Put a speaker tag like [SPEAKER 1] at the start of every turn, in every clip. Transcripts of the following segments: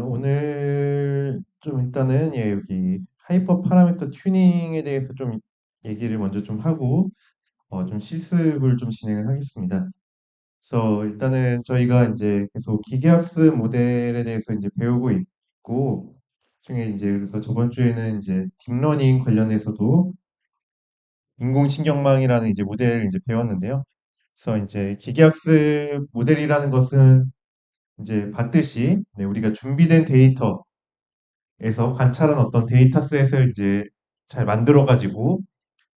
[SPEAKER 1] 오늘 좀 일단은 여기 하이퍼 파라미터 튜닝에 대해서 좀 얘기를 먼저 좀 하고 좀 실습을 좀 진행을 하겠습니다. 그래서 일단은 저희가 이제 계속 기계학습 모델에 대해서 이제 배우고 있고 중에 이제 그래서 저번 주에는 이제 딥러닝 관련해서도 인공신경망이라는 이제 모델을 이제 배웠는데요. 그래서 이제 기계학습 모델이라는 것은 이제 봤듯이 우리가 준비된 데이터 에서 관찰한 어떤 데이터셋을 이제 잘 만들어 가지고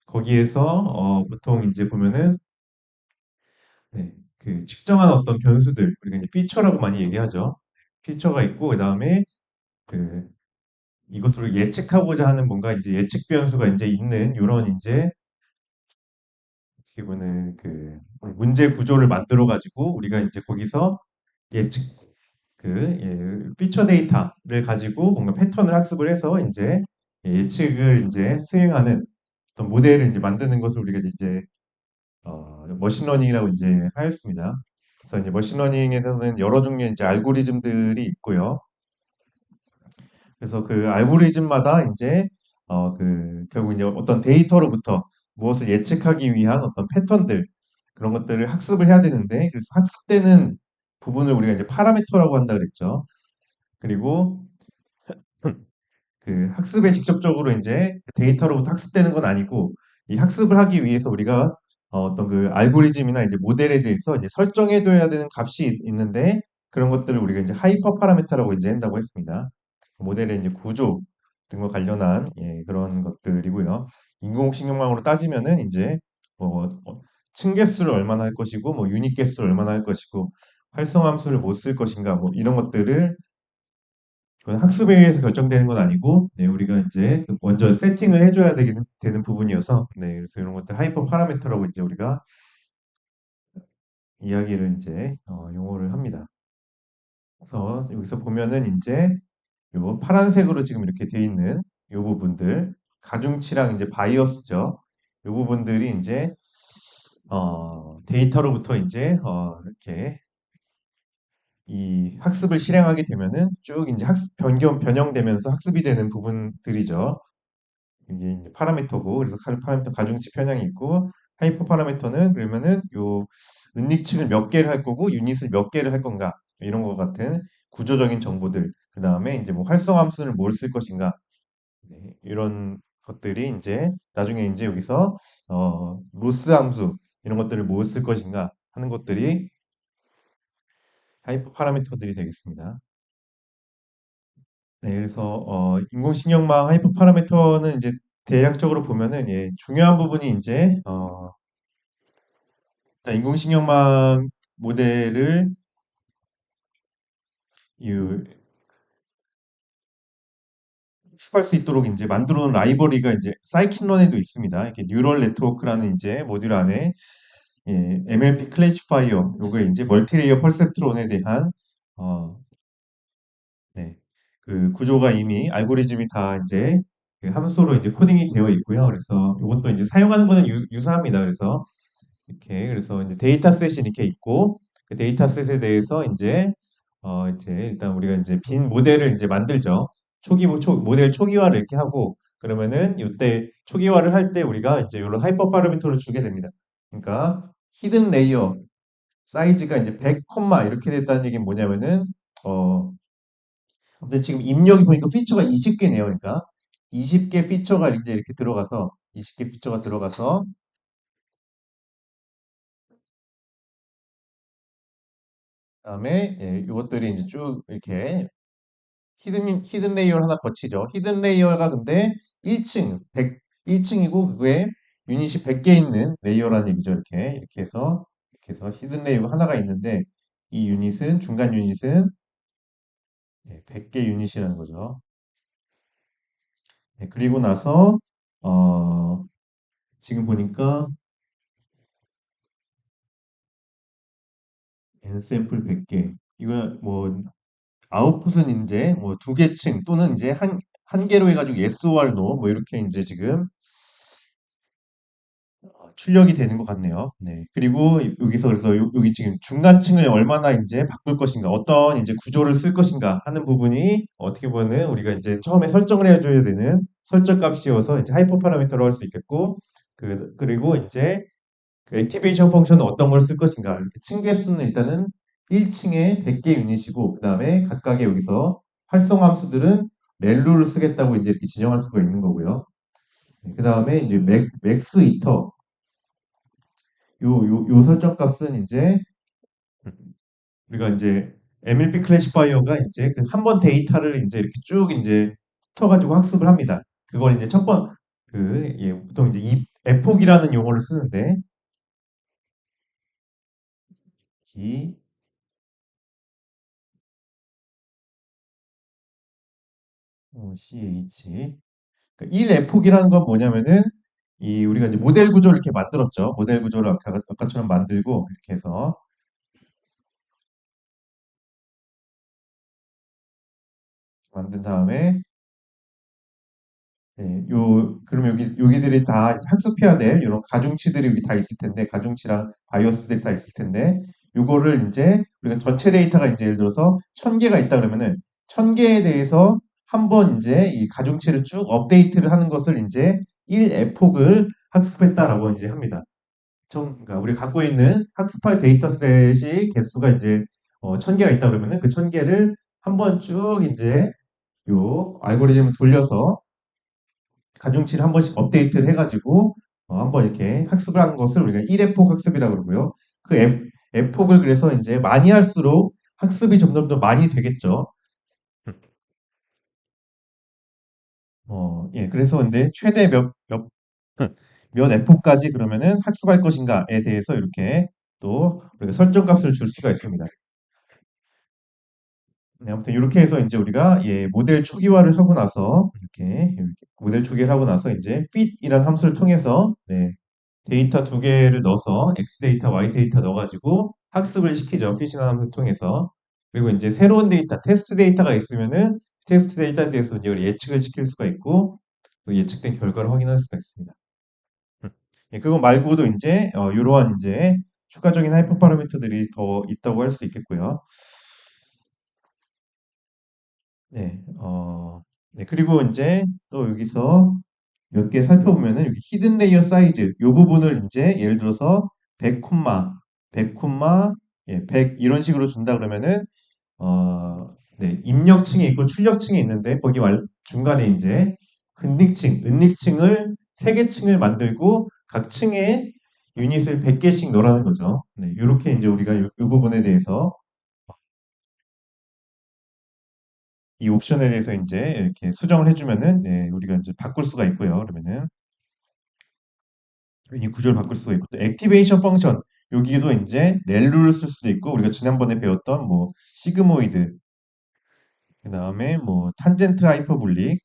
[SPEAKER 1] 거기에서 보통 이제 보면은 그 측정한 어떤 변수들 우리가 이제 피처라고 많이 얘기하죠. 피처가 있고 그다음에 그 이것으로 예측하고자 하는 뭔가 이제 예측 변수가 이제 있는 이런 이제 어떻게 보면 그 문제 구조를 만들어 가지고 우리가 이제 거기서 예측 피처 데이터를 가지고 뭔가 패턴을 학습을 해서 이제 예측을 이제 수행하는 어떤 모델을 이제 만드는 것을 우리가 이제 머신러닝이라고 이제 하였습니다. 그래서 이제 머신러닝에서는 여러 종류의 이제 알고리즘들이 있고요. 그래서 그 알고리즘마다 이제 결국 이제 어떤 데이터로부터 무엇을 예측하기 위한 어떤 패턴들 그런 것들을 학습을 해야 되는데 그래서 학습되는 부분을 우리가 이제 파라미터라고 한다 그랬죠. 그리고 그 학습에 직접적으로 이제 데이터로부터 학습되는 건 아니고 이 학습을 하기 위해서 우리가 어떤 그 알고리즘이나 이제 모델에 대해서 이제 설정해둬야 되는 값이 있는데 그런 것들을 우리가 이제 하이퍼 파라미터라고 이제 한다고 했습니다. 모델의 이제 구조 등과 관련한 그런 것들이고요. 인공신경망으로 따지면은 이제 층계수를 얼마나 할 것이고 뭐 유닛 개수를 얼마나 할 것이고 활성함수를 못 쓸 것인가 뭐 이런 것들을 그건 학습에 의해서 결정되는 건 아니고, 우리가 이제 먼저 세팅을 해줘야 되는 부분이어서, 그래서 이런 것들 하이퍼 파라미터라고 이제 우리가 이야기를 이제 용어를 합니다. 그래서 여기서 보면은 이제 요 파란색으로 지금 이렇게 돼 있는 요 부분들, 가중치랑 이제 바이어스죠. 요 부분들이 이제 데이터로부터 이제 이렇게 이 학습을 실행하게 되면은 쭉 이제 학습 변형되면서 학습이 되는 부분들이죠. 이제 파라미터고 그래서 파라미터 가중치 편향이 있고 하이퍼 파라미터는 그러면은 요 은닉층을 몇 개를 할 거고 유닛을 몇 개를 할 건가 이런 것 같은 구조적인 정보들 그 다음에 이제 뭐 활성 함수를 뭘 쓸 것인가 이런 것들이 이제 나중에 이제 여기서 로스 함수 이런 것들을 뭘 쓸 것인가 하는 것들이 하이퍼 파라미터들이 되겠습니다. 네, 그래서 인공신경망 하이퍼 파라미터는 이제 대략적으로 보면은 중요한 부분이 이제 일단 인공신경망 모델을 유- 학습할 수 있도록 이제 만들어 놓은 라이브러리가 이제 사이킨런에도 있습니다. 이렇게 뉴럴 네트워크라는 이제 모듈 안에 MLP 클래시파이어 요게 이제 멀티레이어 퍼셉트론에 대한 어, 네, 그 구조가 이미 알고리즘이 다 이제 그 함수로 이제 코딩이 되어 있고요. 그래서 이것도 이제 사용하는 거는 유사합니다. 그래서 그래서 이제 데이터셋이 이렇게 있고 그 데이터셋에 대해서 이제 일단 우리가 이제 빈 모델을 이제 만들죠. 모델 초기화를 이렇게 하고 그러면은 이때 초기화를 할 때 우리가 이제 이런 하이퍼 파라미터를 주게 됩니다. 그러니까 히든 레이어 사이즈가 이제 100, 이렇게 됐다는 얘기는 뭐냐면은 어 근데 지금 입력이 보니까 피처가 20개네요. 그러니까 20개 피처가 이제 이렇게 들어가서 20개 피처가 들어가서 그다음에 이것들이 이제 쭉 이렇게 히든 레이어를 하나 거치죠. 히든 레이어가 근데 1층, 1층이고 그거에 유닛이 100개 있는 레이어라는 얘기죠. 이렇게 해서 히든 레이어가 하나가 있는데 이 유닛은 중간 유닛은 100개 유닛이라는 거죠. 그리고 나서 어, 지금 보니까 N샘플 100개. 이거 뭐 아웃풋은 이제 뭐 두 개 층 또는 이제 한 개로 해가지고 yes or no 뭐 이렇게 이제 지금 출력이 되는 것 같네요. 네. 그리고 여기서 그래서 여기 지금 중간층을 얼마나 이제 바꿀 것인가, 어떤 이제 구조를 쓸 것인가 하는 부분이 어떻게 보면은 우리가 이제 처음에 설정을 해줘야 되는 설정 값이어서 이제 하이퍼 파라미터로 할 수 있겠고, 그리고 이제 그 액티베이션 펑션은 어떤 걸 쓸 것인가. 이렇게 층 개수는 일단은 1층에 100개 유닛이고, 그 다음에 각각의 여기서 활성 함수들은 멜루를 쓰겠다고 이제 이렇게 지정할 수가 있는 거고요. 그 다음에 이제 맥스 이터, 요 설정 값은 이제 우리가 이제 MLP 클래시파이어가 이제 그 한 번 데이터를 이제 이렇게 쭉 이제 훑어가지고 학습을 합니다. 그걸 이제 보통 이제 이 에폭이라는 용어를 쓰는데, 이 CH. 그러니까 1 에폭이라는 건 뭐냐면은 이 우리가 이제 모델 구조를 이렇게 만들었죠. 모델 구조를 아까처럼 만들고 이렇게 해서 만든 다음에 네, 그럼 여기들이 다 이제 학습해야 될 이런 가중치들이 여기 다 있을 텐데, 가중치랑 바이오스들이 다 있을 텐데, 요거를 이제 우리가 전체 데이터가 이제 예를 들어서 1000개가 있다 그러면은 1000개에 대해서 한번 이제 이 가중치를 쭉 업데이트를 하는 것을 이제 1에폭을 학습했다라고 이제 합니다. 그러니까 우리 갖고 있는 학습할 데이터셋이 개수가 이제 1000개가 있다 그러면은 그 1000개를 한번 쭉 이제 요 알고리즘을 돌려서 가중치를 한 번씩 업데이트를 해가지고 한번 이렇게 학습을 하는 것을 우리가 1회폭 학습이라고 그러고요. 그 F폭을 그래서 이제 많이 할수록 학습이 점점 더 많이 되겠죠. 예, 그래서 근데 최대 몇 F까지 그러면은 학습할 것인가에 대해서 이렇게 또 우리가 설정 값을 줄 수가 있습니다. 네, 아무튼 이렇게 해서 이제 우리가 모델 초기화를 하고 나서 이렇게 모델 초기화를 하고 나서 이제 fit이라는 함수를 통해서 네, 데이터 두 개를 넣어서 x 데이터, y 데이터 넣어가지고 학습을 시키죠. fit이라는 함수 를 통해서. 그리고 이제 새로운 데이터, 테스트 데이터가 있으면은 테스트 데이터에 대해서 이제 예측을 시킬 수가 있고 그 예측된 결과를 확인할 수가 있습니다. 예, 그거 말고도 이제 이러한 이제 추가적인 하이퍼 파라미터들이 더 있다고 할 수 있겠고요. 네, 네, 그리고 이제 또 여기서 몇 개 살펴보면은 여기 히든 레이어 사이즈 요 부분을 이제 예를 들어서 100 콤마, 100 콤마, 100 이런 식으로 준다 그러면은 네, 입력층이 있고 출력층이 있는데 거기 중간에 이제 근닉층, 은닉층을 세 개 층을 만들고 각 층에 유닛을 100개씩 넣으라는 거죠. 네, 이렇게 이제 우리가 이 부분에 대해서 이 옵션에 대해서 이제 이렇게 수정을 해주면은 네, 우리가 이제 바꿀 수가 있고요. 그러면은 이 구조를 바꿀 수가 있고 또 액티베이션 펑션 여기에도 이제 렐루를 쓸 수도 있고 우리가 지난번에 배웠던 뭐 시그모이드 그다음에 뭐 탄젠트 하이퍼볼릭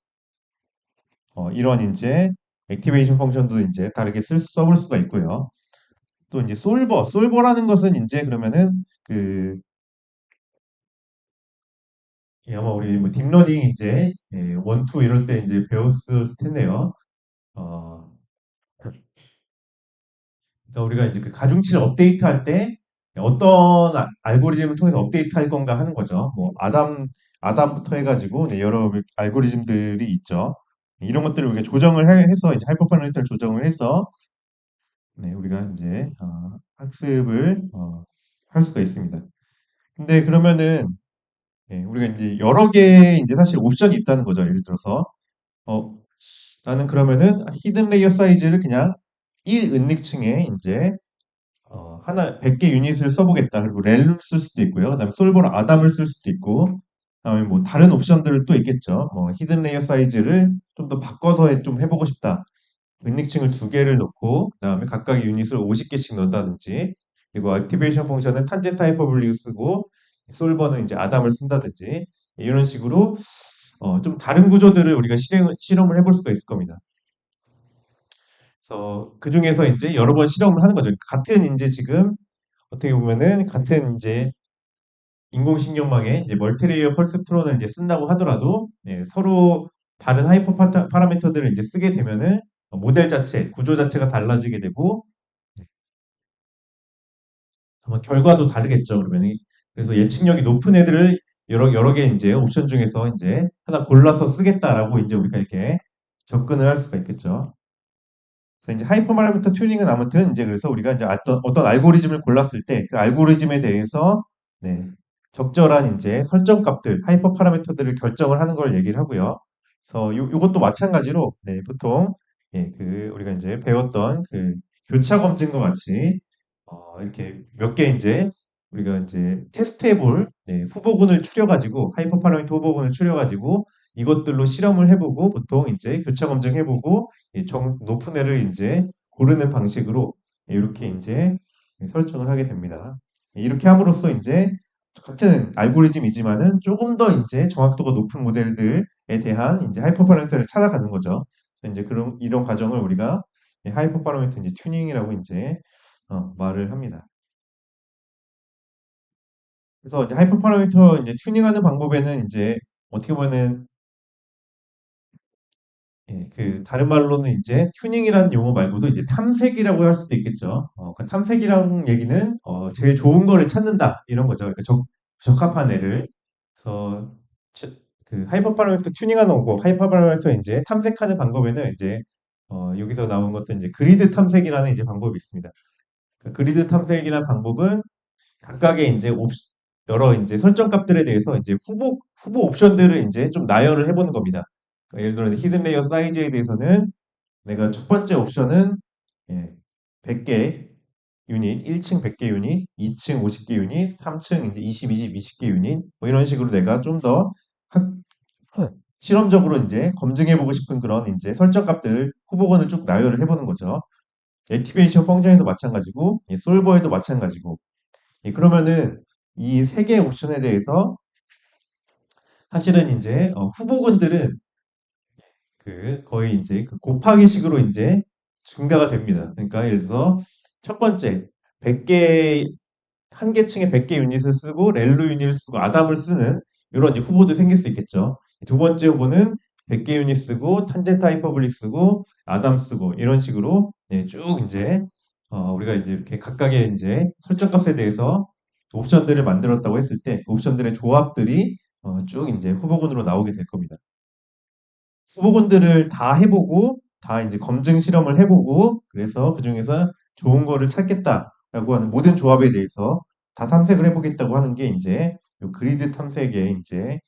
[SPEAKER 1] 이런 이제 액티베이션 펑션도 이제 다르게 써볼 수가 있고요. 또 이제 솔버라는 것은 이제 그러면은 그 아마 우리 뭐 딥러닝 이제 원투 이럴 때 이제 배웠을 텐데요. 어, 그러니까 우리가 이제 그 가중치를 업데이트할 때 어떤 알고리즘을 통해서 업데이트할 건가 하는 거죠. 뭐 아담부터 해가지고 네, 여러 알고리즘들이 있죠. 이런 것들을 우리가 해서 이제 하이퍼 파라미터를 조정을 해서 네, 우리가 이제 학습을 할 수가 있습니다. 근데 그러면은 우리가 이제 여러 개의 이제 사실 옵션이 있다는 거죠. 예를 들어서 어, 나는 그러면은 히든 레이어 사이즈를 그냥 1 은닉층에 이제 하나 100개 유닛을 써보겠다. 그리고 렐를 쓸 수도 있고요. 그다음에 솔버랑 아담을 쓸 수도 있고, 그다음에 뭐 다른 옵션들 또 있겠죠. 뭐 히든 레이어 사이즈를 좀 더 바꿔서 좀 해보고 싶다. 은닉층을 두 개를 넣고, 그다음에 각각의 유닛을 50개씩 넣는다든지, 그리고 액티베이션 펑션은 탄젠트 하이퍼블릭을 쓰고, 솔버는 이제 아담을 쓴다든지 이런 식으로 좀 다른 구조들을 우리가 실험을 해볼 수가 있을 겁니다. 그래서 그 중에서 이제 여러 번 실험을 하는 거죠. 같은 이제 지금 어떻게 보면은 같은 이제 인공신경망에 이제 멀티레이어 펄셉트론을 이제 쓴다고 하더라도 서로 다른 하이퍼 파라미터들을 이제 쓰게 되면은 모델 자체, 구조 자체가 달라지게 되고 아마 결과도 다르겠죠, 그러면. 그래서 예측력이 높은 애들을 여러 개 이제 옵션 중에서 이제 하나 골라서 쓰겠다라고 이제 우리가 이렇게 접근을 할 수가 있겠죠. 그래서 이제 하이퍼 파라미터 튜닝은 아무튼 이제 그래서 우리가 이제 어떤 알고리즘을 골랐을 때 그 알고리즘에 대해서 네, 적절한 이제 설정 값들, 하이퍼 파라미터들을 결정을 하는 걸 얘기를 하고요. 그래서 요것도 마찬가지로 네, 보통 예, 그 우리가 이제 배웠던 그 교차 검증과 같이 이렇게 몇 개 이제 우리가 이제 테스트해 볼 네, 후보군을 추려가지고 하이퍼 파라미터 후보군을 추려가지고 이것들로 실험을 해보고 보통 이제 교차 검증해보고 높은 애를 이제 고르는 방식으로 이렇게 이제 설정을 하게 됩니다. 이렇게 함으로써 이제 같은 알고리즘이지만은 조금 더 이제 정확도가 높은 모델들에 대한 이제 하이퍼 파라미터를 찾아가는 거죠. 그래서 이제 그런 이런 과정을 우리가 하이퍼 파라미터 이제 튜닝이라고 이제 말을 합니다. 그래서 이제 하이퍼 파라미터 이제 튜닝하는 방법에는 이제 어떻게 보면은 예, 그 다른 말로는 이제 튜닝이라는 용어 말고도 이제 탐색이라고 할 수도 있겠죠. 그 탐색이라는 얘기는 제일 좋은 거를 찾는다 이런 거죠. 그러니까 적합한 애를. 그래서 그 하이퍼 파라미터 튜닝하는 거고 하이퍼 파라미터 이제 탐색하는 방법에는 이제 여기서 나온 것도 이제 그리드 탐색이라는 이제 방법이 있습니다. 그 그리드 탐색이라는 방법은 각각의 이제 여러 이제 설정 값들에 대해서 이제 후보 옵션들을 이제 좀 나열을 해보는 겁니다. 그러니까 예를 들어 히든 레이어 사이즈에 대해서는 내가 첫 번째 옵션은 예, 100개 유닛, 1층 100개 유닛, 2층 50개 유닛, 3층 이제 20개 유닛 뭐 이런 식으로 내가 좀 더 실험적으로 이제 검증해보고 싶은 그런 이제 설정 값들 후보군을 쭉 나열을 해보는 거죠. 액티베이션 펑션에도 마찬가지고 솔버에도 마찬가지고 그러면은 이 세 개의 옵션에 대해서 사실은 이제 후보군들은 그 거의 이제 그 곱하기식으로 이제 증가가 됩니다. 그러니까 예를 들어서 첫 번째 100개 한 계층에 100개 유닛을 쓰고 렐로 유닛을 쓰고 아담을 쓰는 이런 이제 후보도 생길 수 있겠죠. 두 번째 후보는 100개 유닛 쓰고 탄젠트 하이퍼블릭 쓰고 아담 쓰고 이런 식으로 쭉 이제 우리가 이제 이렇게 각각의 이제 설정값에 대해서 옵션들을 만들었다고 했을 때 옵션들의 조합들이 쭉 이제 후보군으로 나오게 될 겁니다. 후보군들을 다 해보고 다 이제 검증 실험을 해보고 그래서 그 중에서 좋은 거를 찾겠다라고 하는 모든 조합에 대해서 다 탐색을 해보겠다고 하는 게 이제 요 그리드 탐색의 이제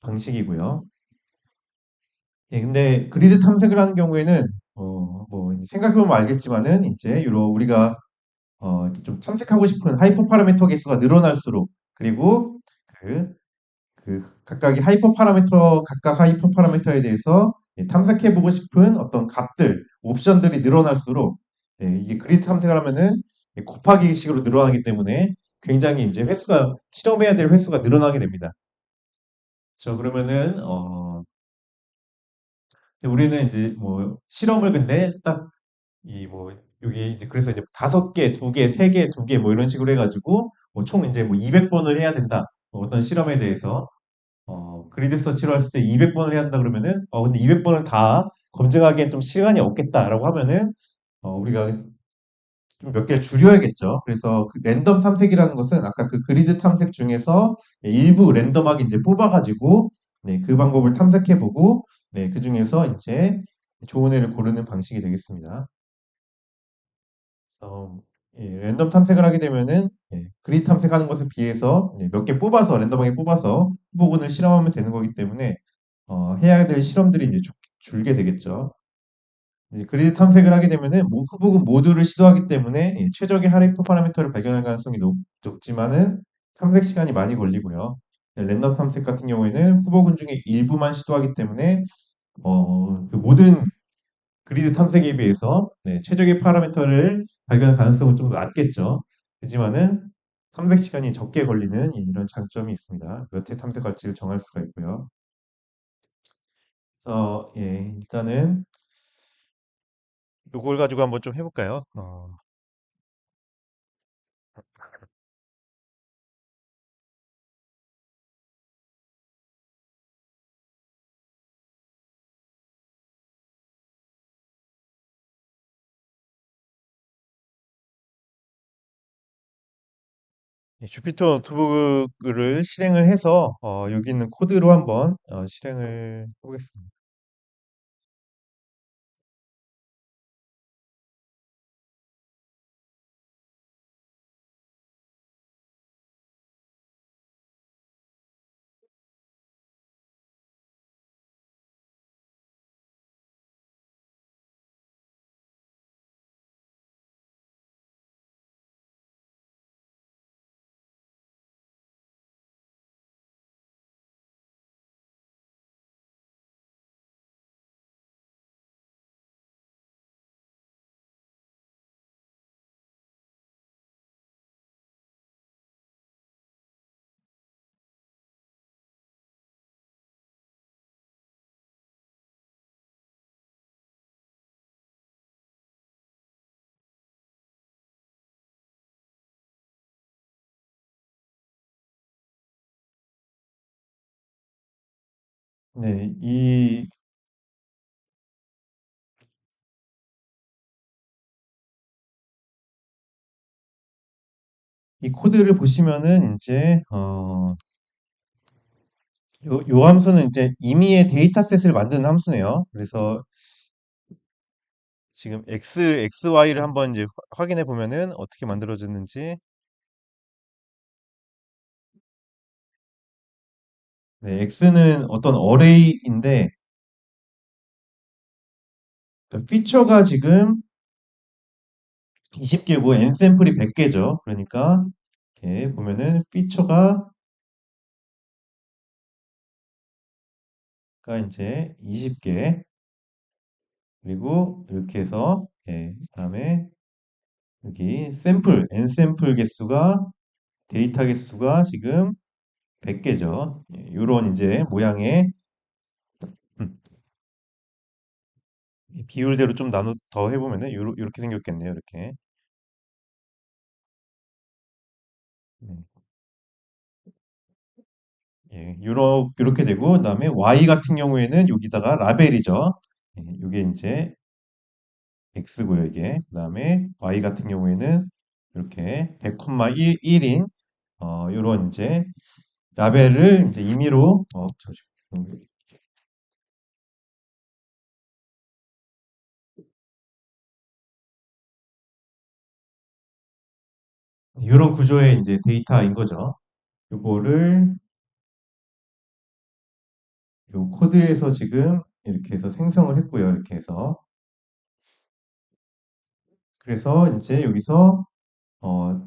[SPEAKER 1] 방식이고요. 예, 근데 그리드 탐색을 하는 경우에는 뭐 생각해보면 알겠지만은 이제 요런 우리가 이렇게 좀 탐색하고 싶은 하이퍼 파라미터 개수가 늘어날수록 그리고 그 각각 하이퍼 파라미터에 대해서 탐색해보고 싶은 어떤 값들, 옵션들이 늘어날수록 이게 그리드 탐색을 하면은 곱하기 식으로 늘어나기 때문에 굉장히 이제 실험해야 될 횟수가 늘어나게 됩니다. 그러면은, 우리는 이제 뭐, 실험을 근데 딱 이 뭐, 여기 이제 그래서 이제 5개, 2개, 3개, 2개 뭐 이런 식으로 해가지고 총 이제 뭐 200번을 해야 된다. 어떤 실험에 대해서 그리드 서치를 했을 때 200번을 해야 한다 그러면은, 근데 200번을 다 검증하기엔 좀 시간이 없겠다라고 하면은, 우리가 좀 몇 개를 줄여야겠죠. 그래서 그 랜덤 탐색이라는 것은 아까 그 그리드 탐색 중에서 일부 랜덤하게 이제 뽑아가지고, 네, 그 방법을 탐색해보고, 네, 그 중에서 이제 좋은 애를 고르는 방식이 되겠습니다. 그래서 랜덤 탐색을 하게 되면은 그리드 탐색하는 것에 비해서 몇 개 뽑아서 랜덤하게 뽑아서 후보군을 실험하면 되는 거기 때문에 해야 될 실험들이 이제 줄게 되겠죠. 그리드 탐색을 하게 되면은 후보군 모두를 시도하기 때문에 최적의 하이퍼 파라미터를 발견할 가능성이 높지만은 탐색 시간이 많이 걸리고요. 랜덤 탐색 같은 경우에는 후보군 중에 일부만 시도하기 때문에 그 모든 그리드 탐색에 비해서 최적의 파라미터를 발견할 가능성은 좀 더 낮겠죠. 하지만은 탐색 시간이 적게 걸리는 이런 장점이 있습니다. 몇 회 탐색할지를 정할 수가 있고요. 그래서 일단은 요걸 가지고 한번 좀 해볼까요? 주피터 노트북을 실행을 해서 여기 있는 코드로 한번 실행을 해보겠습니다. 네, 이 코드를 보시면은 이제 요 함수는 이제 임의의 데이터셋을 만드는 함수네요. 그래서 지금 Y를 한번 이제 확인해 보면은 어떻게 만들어졌는지. 네, X는 어떤 어레이인데 피처가 지금 20개고 n 샘플이 100개죠. 그러니까 이렇게 보면은 피처가 이제 20개 그리고 이렇게 해서 그다음에 여기 샘플 n 샘플 개수가 데이터 개수가 지금 100개죠. 이런 이제 모양의 음, 비율대로 좀 나눠 더 해보면은 요렇게 생겼겠네요. 이렇게. 음, 요렇게 되고 그다음에 Y 같은 경우에는 여기다가 라벨이죠. 요게 이제 X고요, 이게. 그다음에 Y 같은 경우에는 이렇게 100,1인 요런 이제 라벨을 이제 임의로 잠시만요. 요런 구조의 이제 데이터인 거죠. 요거를 요 코드에서 지금 이렇게 해서 생성을 했고요. 이렇게 해서 그래서 이제 여기서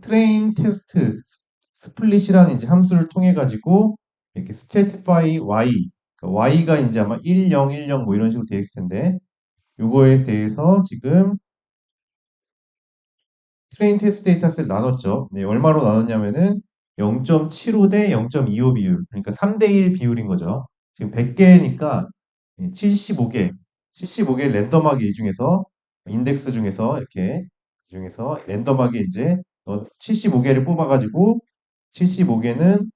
[SPEAKER 1] 트레인 테스트 스플릿이라는 이제 함수를 통해 가지고 이렇게 stratify y 그러니까 y가 이제 아마 1, 0, 1, 0 뭐 이런 식으로 되어 있을 텐데 요거에 대해서 지금 트레인 테스트 데이터셋 나눴죠. 네, 얼마로 나눴냐면은 0.75 대 0.25 비율. 그러니까 3대 1 비율인 거죠. 지금 100개니까 75개, 75개 랜덤하게 이 중에서 인덱스 중에서 이렇게 이 중에서 랜덤하게 이제 75개를 뽑아가지고 75개는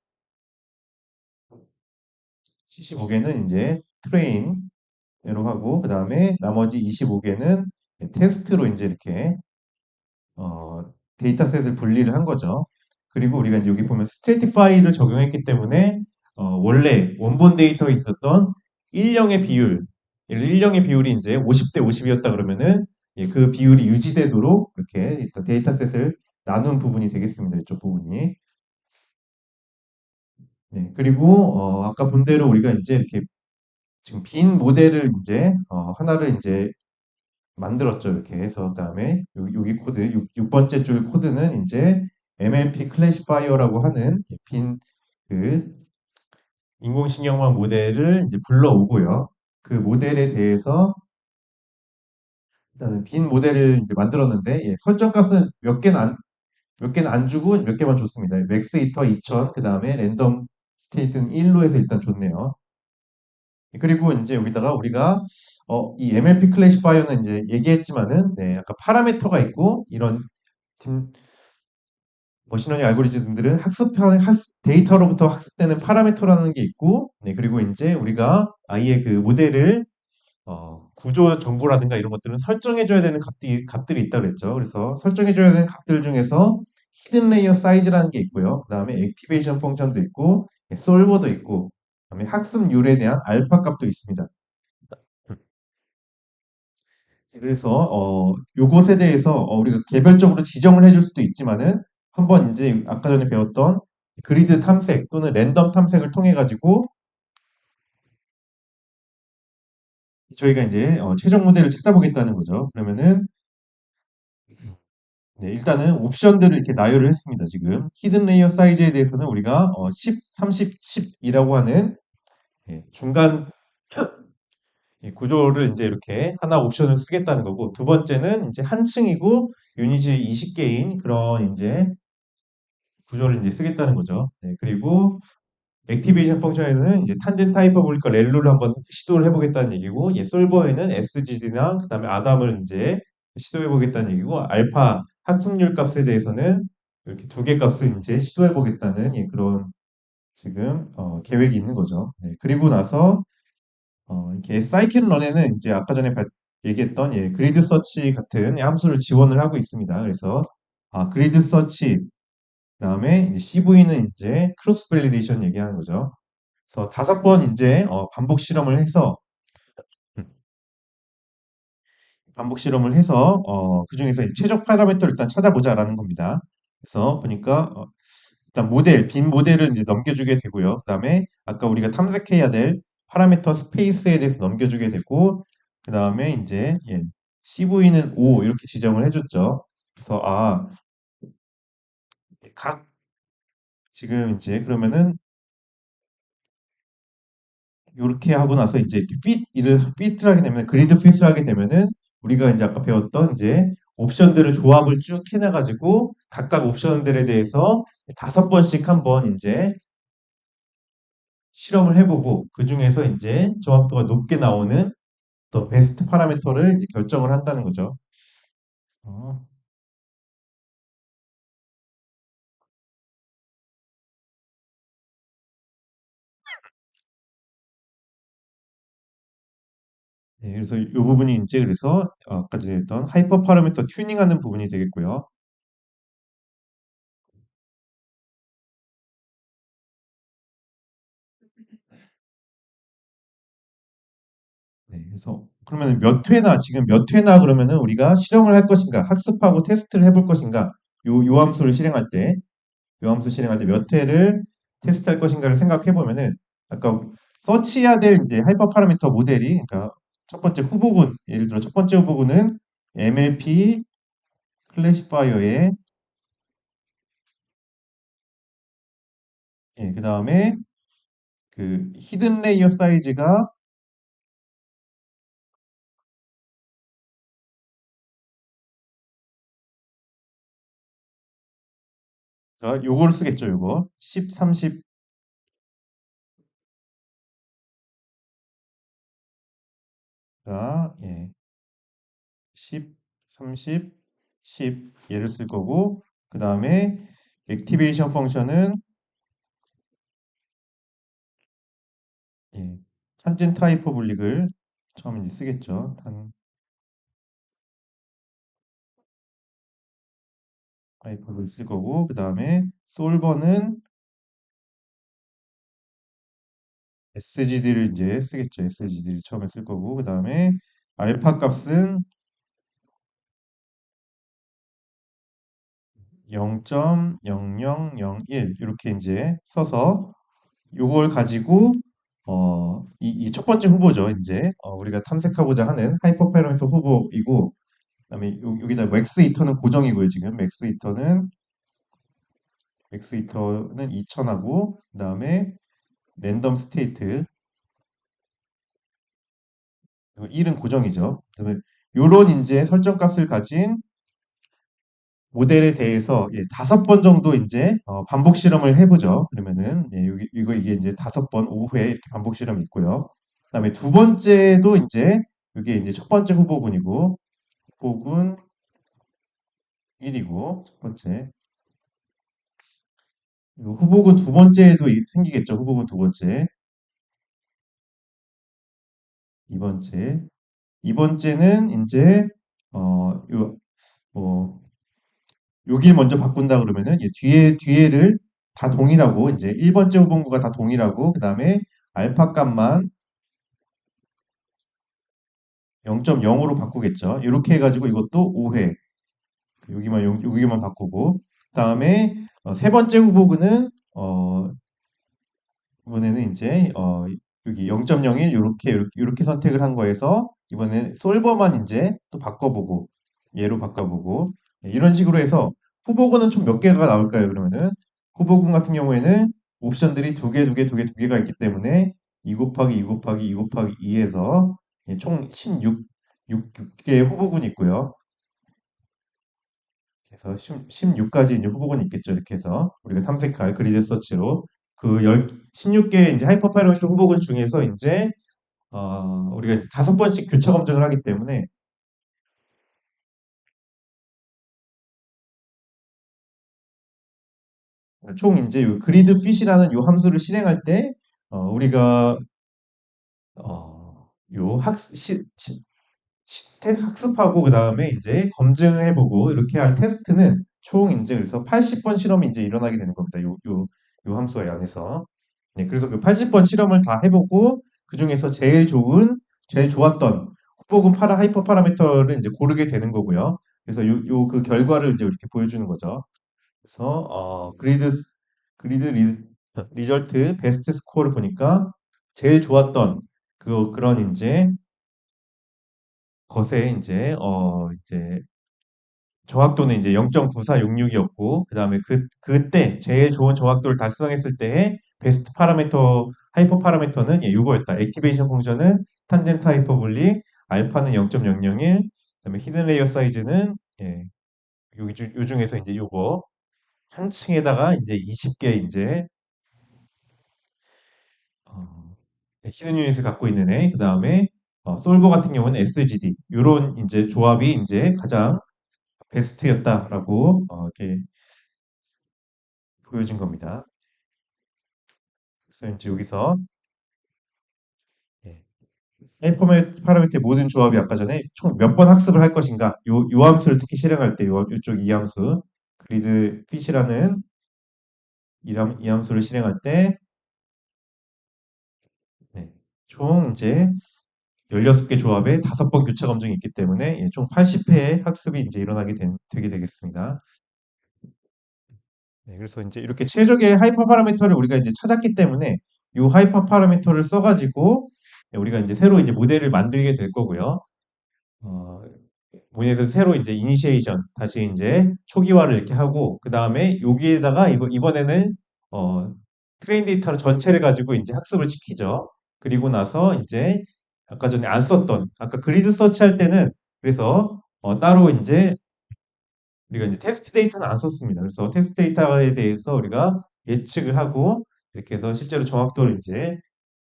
[SPEAKER 1] 75개는 이제 트레인으로 하고 그 다음에 나머지 25개는 테스트로 이제 이렇게 어, 데이터셋을 분리를 한 거죠. 그리고 우리가 이제 여기 보면 스트래티파이를 적용했기 때문에 원래 원본 데이터에 있었던 일령의 비율, 1령의 비율이 이제 50대 50이었다 그러면은 그 비율이 유지되도록 이렇게 일단 데이터셋을 나눈 부분이 되겠습니다. 이쪽 부분이. 네, 그리고 아까 본 대로 우리가 이제 이렇게 지금 빈 모델을 이제 하나를 이제 만들었죠. 이렇게 해서 그다음에 여기 코드 6번째 줄 코드는 이제 MLP 클래시파이어라고 하는 빈 그 인공신경망 모델을 이제 불러오고요. 그 모델에 대해서 일단은 빈 모델을 이제 만들었는데 설정 값은 몇 개는 안 주고 몇 개만 줬습니다. 맥스 이터 2000 그다음에 랜덤 스테이트는 1로 해서 일단 줬네요. 그리고 이제 여기다가 우리가 이 MLP 클래시파이어는 이제 얘기했지만은 아까 파라미터가 있고 이런 머신러닝 알고리즘들은 데이터로부터 학습되는 파라미터라는 게 있고, 네, 그리고 이제 우리가 아이의 그 모델을 구조 정보라든가 이런 것들은 설정해줘야 되는 값들이 있다 그랬죠. 그래서 설정해줘야 되는 값들 중에서 히든 레이어 사이즈라는 게 있고요. 그 다음에 액티베이션 펑션도 있고, 솔버도 있고, 그다음에 학습률에 대한 알파 값도 있습니다. 그래서 요것에 대해서 우리가 개별적으로 지정을 해줄 수도 있지만은 한번 이제 아까 전에 배웠던 그리드 탐색 또는 랜덤 탐색을 통해 가지고 저희가 이제 최종 모델을 찾아보겠다는 거죠. 그러면은 네, 일단은 옵션들을 이렇게 나열을 했습니다. 지금 히든 레이어 사이즈에 대해서는 우리가 10, 30, 10이라고 하는 중간 구조를 이제 이렇게 하나 옵션을 쓰겠다는 거고 두 번째는 이제 한 층이고 유닛이 20개인 그런 이제 구조를 이제 쓰겠다는 거죠. 네, 그리고 액티베이션 펑션에는 이제 탄젠트 하이퍼볼리카 렐로를 한번 시도를 해보겠다는 얘기고, 솔버에는 SGD나 그다음에 아담을 이제 시도해보겠다는 얘기고, 알파 학습률 값에 대해서는 이렇게 두 개 값을 이제 시도해보겠다는 그런 지금 계획이 있는 거죠. 네, 그리고 나서 이렇게 사이클 런에는 이제 아까 전에 얘기했던 그리드 서치 같은 함수를 지원을 하고 있습니다. 그래서 그리드 서치 그다음에 CV는 이제 크로스 밸리데이션 얘기하는 거죠. 그래서 다섯 번 이제 반복 실험을 해서 음, 그중에서 이제 최적 파라미터를 일단 찾아보자라는 겁니다. 그래서 보니까 일단 빈 모델을 이제 넘겨주게 되고요. 그다음에 아까 우리가 탐색해야 될 파라미터 스페이스에 대해서 넘겨주게 되고 그다음에 이제 CV는 5 이렇게 지정을 해줬죠. 그래서 각 지금 이제 그러면은 이렇게 하고 나서 이제 이렇게 피트를 하게 되면 그리드 피트를 하게 되면은 우리가 이제 아까 배웠던 이제 옵션들을 조합을 쭉 해놔가지고 각각 옵션들에 대해서 다섯 번씩 한번 이제 실험을 해보고 그 중에서 이제 정확도가 높게 나오는 또 베스트 파라미터를 이제 결정을 한다는 거죠. 어, 네, 그래서 이 부분이 이제 그래서 아까 전에 했던 하이퍼 파라미터 튜닝하는 부분이 되겠고요. 네, 그래서 그러면 지금 몇 회나 그러면은 우리가 실험을 할 것인가, 학습하고 테스트를 해볼 것인가, 요 함수를 실행할 때, 요 함수 실행할 때 몇 회를 테스트할 것인가를 생각해 보면은 아까 서치해야 될 이제 하이퍼 파라미터 모델이 그러니까 첫 번째 후보군, 예를 들어 첫 번째 후보군은 MLP 클래시파이어의 그 다음에 그 히든 레이어 사이즈가 요거를 쓰겠죠, 요거 10, 30가 10, 30, 10 얘를 쓸 거고 그 다음에 액티베이션 펑션은 탄젠트 하이퍼볼릭을 처음에 이제 쓰겠죠. 탄 하이퍼볼릭 쓸 거고 그 다음에 솔버는 SGD를 이제 쓰겠죠. SGD를 처음에 쓸 거고 그 다음에 알파 값은 0.0001 이렇게 이제 써서 요걸 가지고 이 첫 번째 후보죠. 이제 우리가 탐색하고자 하는 하이퍼 파라미터 후보이고 그다음에 여기다 맥스 이터는 고정이고요. 지금 맥스 이터는 2000하고 그다음에 랜덤 스테이트 1은 고정이죠. 그다음에 요런 이제 설정 값을 가진 모델에 대해서 다섯 번 정도 이제 반복 실험을 해보죠. 그러면은 이게 이제 다섯 번 5회 이렇게 반복 실험이 있고요. 그다음에 두 번째도 이제 이게 이제 첫 번째 후보군이고 후보군 1이고 첫 번째 그리고 후보군 두 번째에도 생기겠죠. 후보군 두 번째, 이번째, 이번째는 이제 요, 뭐, 여길 먼저 바꾼다 그러면은 뒤에를 다 동일하고 이제 1번째 후보군가 다 동일하고 그다음에 알파 값만 0.0으로 바꾸겠죠. 이렇게 해가지고 이것도 5회 여기만 바꾸고 그다음에 세 번째 후보군은 이번에는 이제 여기 0.01 요렇게 선택을 한 거에서 이번에 솔버만 이제 또 바꿔보고 얘로 바꿔보고 이런 식으로 해서 후보군은 총 몇 개가 나올까요? 그러면은 후보군 같은 경우에는 옵션들이 두 개가 있기 때문에 2 곱하기 2 곱하기 2 곱하기 2에서 총 16개의 후보군이 있고요. 그래서 16까지 이제 후보군이 있겠죠. 이렇게 해서 우리가 탐색할 그리드 서치로 그 16개 이제 하이퍼파이널 후보군 중에서 이제 우리가 이제 5번씩 교차 검증을 하기 때문에 총 이제 요 그리드 핏이라는 요 함수를 실행할 때 우리가 요 학습하고 그다음에 이제 검증해보고 이렇게 할 테스트는 총 이제 그래서 80번 실험이 이제 일어나게 되는 겁니다. 요 함수 안에서. 네, 그래서 그 80번 실험을 다 해보고 그중에서 제일 좋았던 후보군 하이퍼 파라미터를 이제 고르게 되는 거고요. 그래서 그 결과를 이제 이렇게 보여주는 거죠. 그래서 그리드 리절트 베스트 스코어를 보니까 제일 좋았던 그런 이제 것에 이제 정확도는 이제 0.9466이었고 그다음에 그때 제일 좋은 정확도를 달성했을 때의 베스트 파라미터 하이퍼 파라미터는 이거였다. 액티베이션 펑션은 탄젠트 하이퍼볼릭, 알파는 0.001, 그다음에 히든 레이어 사이즈는 요 중에서 이제 요거 한 층에다가 이제 20개 이제 히든 유닛을 갖고 있는 애, 그다음에 솔버 같은 경우는 SGD 요런 이제 조합이 이제 가장 베스트였다라고 이렇게 보여진 겁니다. 그래서 이제 여기서 예, 파라미터의 모든 조합이 아까 전에 총 몇 번 학습을 할 것인가 요 함수를 특히 실행할 때 요쪽 이 함수 그리드 핏이라는 이 함수를 실행할 때 네, 총 이제 16개 조합에 5번 교차 검증이 있기 때문에 총 80회의 학습이 이제 되게 되겠습니다. 네, 그래서 이제 이렇게 최적의 하이퍼 파라미터를 우리가 이제 찾았기 때문에 이 하이퍼 파라미터를 써가지고 우리가 이제 새로 이제 모델을 만들게 될 거고요. 어, 모델에서 새로 이제 이니시에이션 다시 이제 초기화를 이렇게 하고 그 다음에 여기에다가 이번에는 어, 트레인 데이터를 전체를 가지고 이제 학습을 시키죠. 그리고 나서 이제 아까 전에 안 썼던 아까 그리드 서치 할 때는 그래서 따로 이제 우리가 이제 테스트 데이터는 안 썼습니다. 그래서 테스트 데이터에 대해서 우리가 예측을 하고 이렇게 해서 실제로 정확도를 이제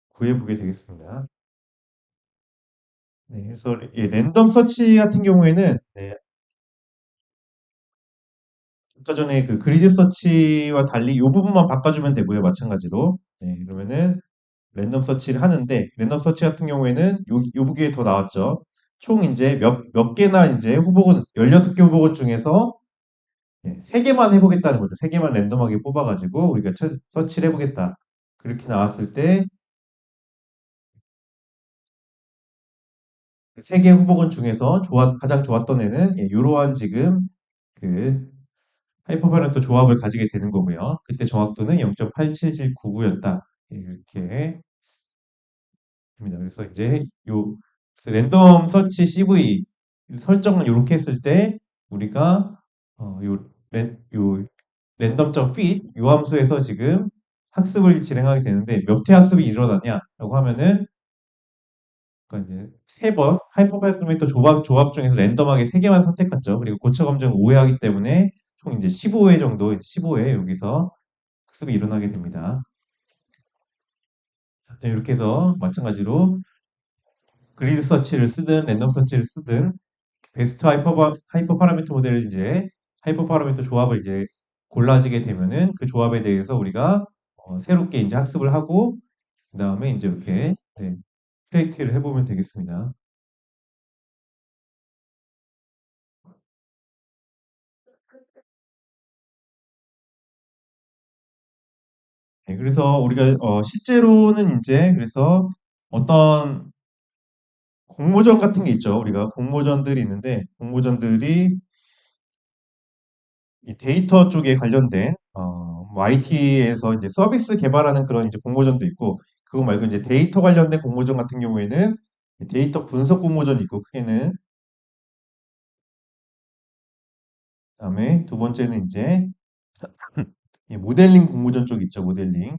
[SPEAKER 1] 구해보게 되겠습니다. 네, 그래서 이 랜덤 서치 같은 경우에는 네, 아까 전에 그 그리드 서치와 달리 이 부분만 바꿔주면 되고요. 마찬가지로. 네, 그러면은 랜덤 서치를 하는데 랜덤 서치 같은 경우에는 요 부기에 더 나왔죠. 총 이제 몇 개나 이제 16개 후보군 중에서 3개만 해보겠다는 거죠. 3개만 랜덤하게 뽑아가지고 우리가 서치를 해보겠다. 그렇게 나왔을 때 3개 후보군 중에서 가장 좋았던 애는 이러한 지금 그 하이퍼바런트 조합을 가지게 되는 거고요. 그때 정확도는 0.87799였다. 이렇게 됩니다. 그래서 이제 그래서 랜덤 서치 CV 설정을 이렇게 했을 때 우리가 요 랜덤 fit 요 함수에서 지금 학습을 진행하게 되는데 몇 회 학습이 일어났냐라고 하면은 그러니까 이제 3번 하이퍼파이스토미터 조합 중에서 랜덤하게 3개만 선택했죠. 그리고 고차 검증 5회 하기 때문에 총 이제 15회 정도 15회 여기서 학습이 일어나게 됩니다. 자, 이렇게 해서 마찬가지로 그리드 서치를 쓰든 랜덤 서치를 쓰든 베스트 하이퍼 파라미터 모델을 이제 하이퍼 파라미터 조합을 이제 골라지게 되면은 그 조합에 대해서 우리가 새롭게 이제 학습을 하고 그다음에 이제 이렇게 프레딕트를 해보면 되겠습니다. 네, 그래서 우리가 실제로는 이제 그래서 어떤 공모전 같은 게 있죠. 우리가 공모전들이 있는데 공모전들이 이 데이터 쪽에 관련된 뭐 IT에서 이제 서비스 개발하는 그런 이제 공모전도 있고 그거 말고 이제 데이터 관련된 공모전 같은 경우에는 데이터 분석 공모전이 있고 크게는 그다음에 두 번째는 이제 이 모델링 공모전 쪽 있죠. 모델링.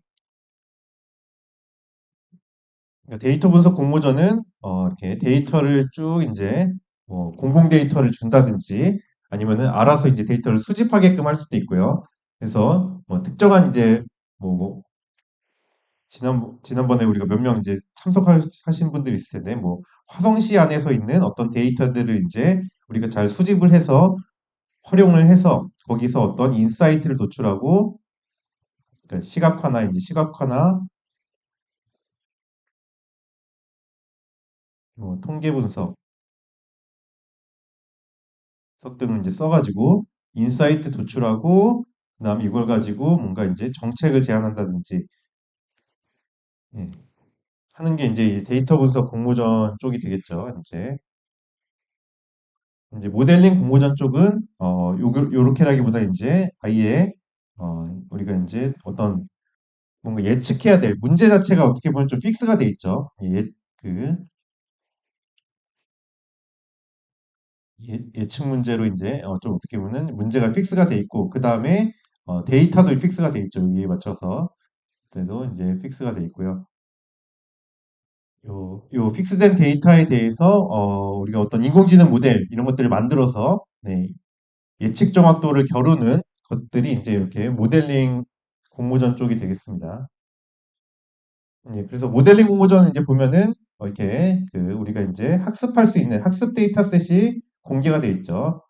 [SPEAKER 1] 그러니까 데이터 분석 공모전은 이렇게 데이터를 쭉 이제 뭐 공공 데이터를 준다든지 아니면은 알아서 이제 데이터를 수집하게끔 할 수도 있고요. 그래서 뭐 특정한 이제 뭐 지난번에 우리가 몇 명 이제 참석하신 분들이 있을 텐데 뭐 화성시 안에서 있는 어떤 데이터들을 이제 우리가 잘 수집을 해서 활용을 해서 거기서 어떤 인사이트를 도출하고 그러니까 시각화나 이제 시각화나 뭐 통계 분석 등을 이제 써가지고 인사이트 도출하고 그다음에 이걸 가지고 뭔가 이제 정책을 제안한다든지 예, 하는 게 이제 이 데이터 분석 공모전 쪽이 되겠죠. 이제 모델링 공모전 쪽은 요렇게라기보다 이제 아예 우리가 이제 어떤 뭔가 예측해야 될 문제 자체가 어떻게 보면 좀 픽스가 돼 있죠. 그 예측 문제로 이제 좀 어떻게 보면 문제가 픽스가 돼 있고 그 다음에 데이터도 픽스가 돼 있죠. 여기에 맞춰서 그때도 이제 픽스가 돼 있고요. 요 픽스된 데이터에 대해서 우리가 어떤 인공지능 모델 이런 것들을 만들어서 네, 예측 정확도를 겨루는 것들이 이제 이렇게 모델링 공모전 쪽이 되겠습니다. 예, 그래서 모델링 공모전 이제 보면은 이렇게 우리가 이제 학습할 수 있는 학습 데이터셋이 공개가 돼 있죠.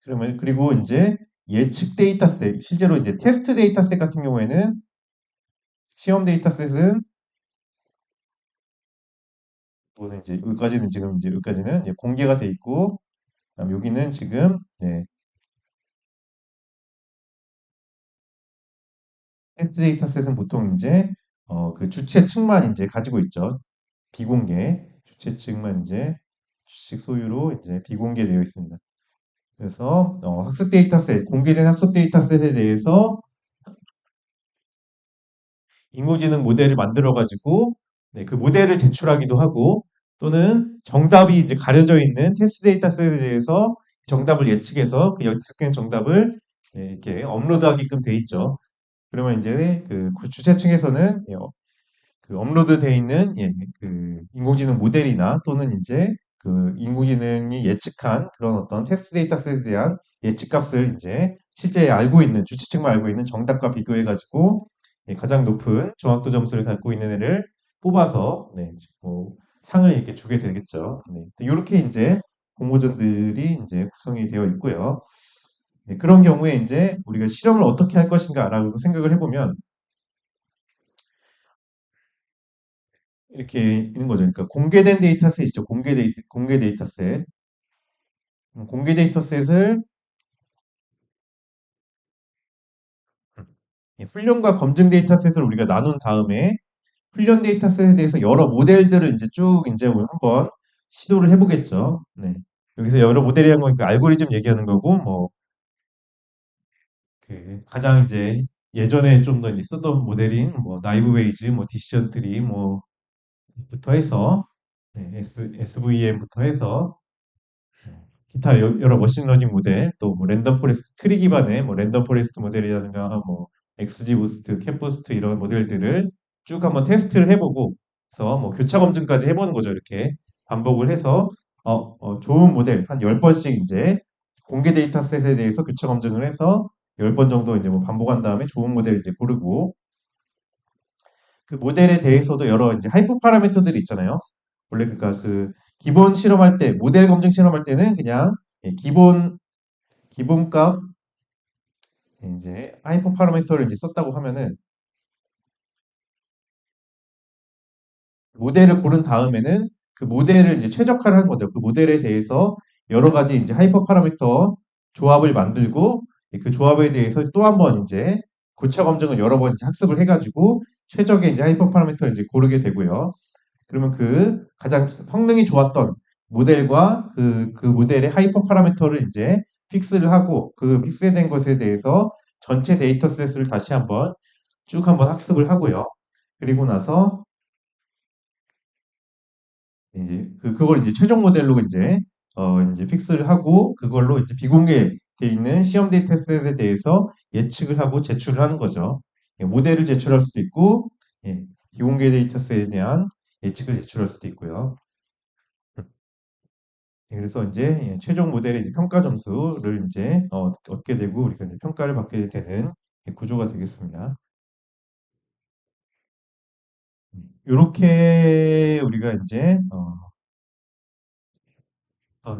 [SPEAKER 1] 그러면 그리고 이제 예측 데이터셋 실제로 이제 테스트 데이터셋 같은 경우에는 시험 데이터셋은 또는 이제 여기까지는 지금 이제 여기까지는 이제 공개가 돼 있고 그다음 여기는 지금 네, 테스트 데이터셋은 보통 이제 그 주체 측만 이제 가지고 있죠. 비공개 주체 측만 이제 주식 소유로 이제 비공개되어 있습니다. 그래서 학습 데이터셋 공개된 학습 데이터셋에 대해서 인공지능 모델을 만들어 가지고 네, 그 모델을 제출하기도 하고 또는 정답이 이제 가려져 있는 테스트 데이터셋에 대해서 정답을 예측해서 그 예측된 정답을 네, 이렇게 업로드하게끔 돼 있죠. 그러면 이제 그 주최 측에서는 그 업로드돼 있는 그 인공지능 모델이나 또는 이제 그 인공지능이 예측한 그런 어떤 테스트 데이터셋에 대한 예측값을 이제 실제 알고 있는 주최 측만 알고 있는 정답과 비교해 가지고 가장 높은 정확도 점수를 갖고 있는 애를 뽑아서 네, 뭐 상을 이렇게 주게 되겠죠. 네, 이렇게 이제 공모전들이 이제 구성이 되어 있고요. 네, 그런 경우에 이제 우리가 실험을 어떻게 할 것인가라고 생각을 해보면 이렇게 있는 거죠. 그러니까 공개된 데이터셋 있죠. 공개 데이터셋. 공개 데이터셋을 훈련과 검증 데이터셋을 우리가 나눈 다음에 훈련 데이터셋에 대해서 여러 모델들을 이제 쭉 이제 한번 시도를 해보겠죠. 네. 여기서 여러 모델이라는 건 그 알고리즘 얘기하는 거고, 뭐, 그 가장 이제 예전에 좀 더 이제 쓰던 모델인 뭐 나이브 웨이즈, 뭐 디시전 트리, 뭐부터 해서 SVM부터 해서 기타 여러 머신러닝 모델, 또 뭐 랜덤 포레스트 트리 기반의 뭐 랜덤 포레스트 모델이라든가 뭐 XG 부스트, 캡 부스트 이런 모델들을 쭉 한번 테스트를 해보고, 그래서 뭐 교차 검증까지 해보는 거죠. 이렇게 반복을 해서 좋은 모델 한 10번씩 이제 공개 데이터셋에 대해서 교차 검증을 해서 10번 정도 이제 뭐 반복한 다음에 좋은 모델 이제 고르고 그 모델에 대해서도 여러 이제 하이퍼 파라미터들이 있잖아요. 원래 그러니까 그 기본 실험할 때 모델 검증 실험할 때는 그냥 기본값 이제 하이퍼 파라미터를 이제 썼다고 하면은 모델을 고른 다음에는 그 모델을 이제 최적화를 하는 거죠. 그 모델에 대해서 여러 가지 이제 하이퍼 파라미터 조합을 만들고 그 조합에 대해서 또 한 번 이제 고차 검증을 여러 번 이제 학습을 해가지고 최적의 이제 하이퍼 파라미터를 이제 고르게 되고요. 그러면 그 가장 성능이 좋았던 모델과 그 모델의 하이퍼 파라미터를 이제 픽스를 하고 그 픽스된 것에 대해서 전체 데이터셋을 다시 한번 쭉 한번 학습을 하고요. 그리고 나서 이제 그걸 이제 최종 모델로 이제 픽스를 하고 그걸로 이제 비공개돼 있는 시험 데이터셋에 대해서 예측을 하고 제출을 하는 거죠. 예, 모델을 제출할 수도 있고 예, 비공개 데이터셋에 대한 예측을 제출할 수도 있고요. 예, 그래서 이제 예, 최종 모델의 이제 평가 점수를 이제 얻게 되고 우리가 이제 평가를 받게 되는 구조가 되겠습니다. 이렇게 우리가 이제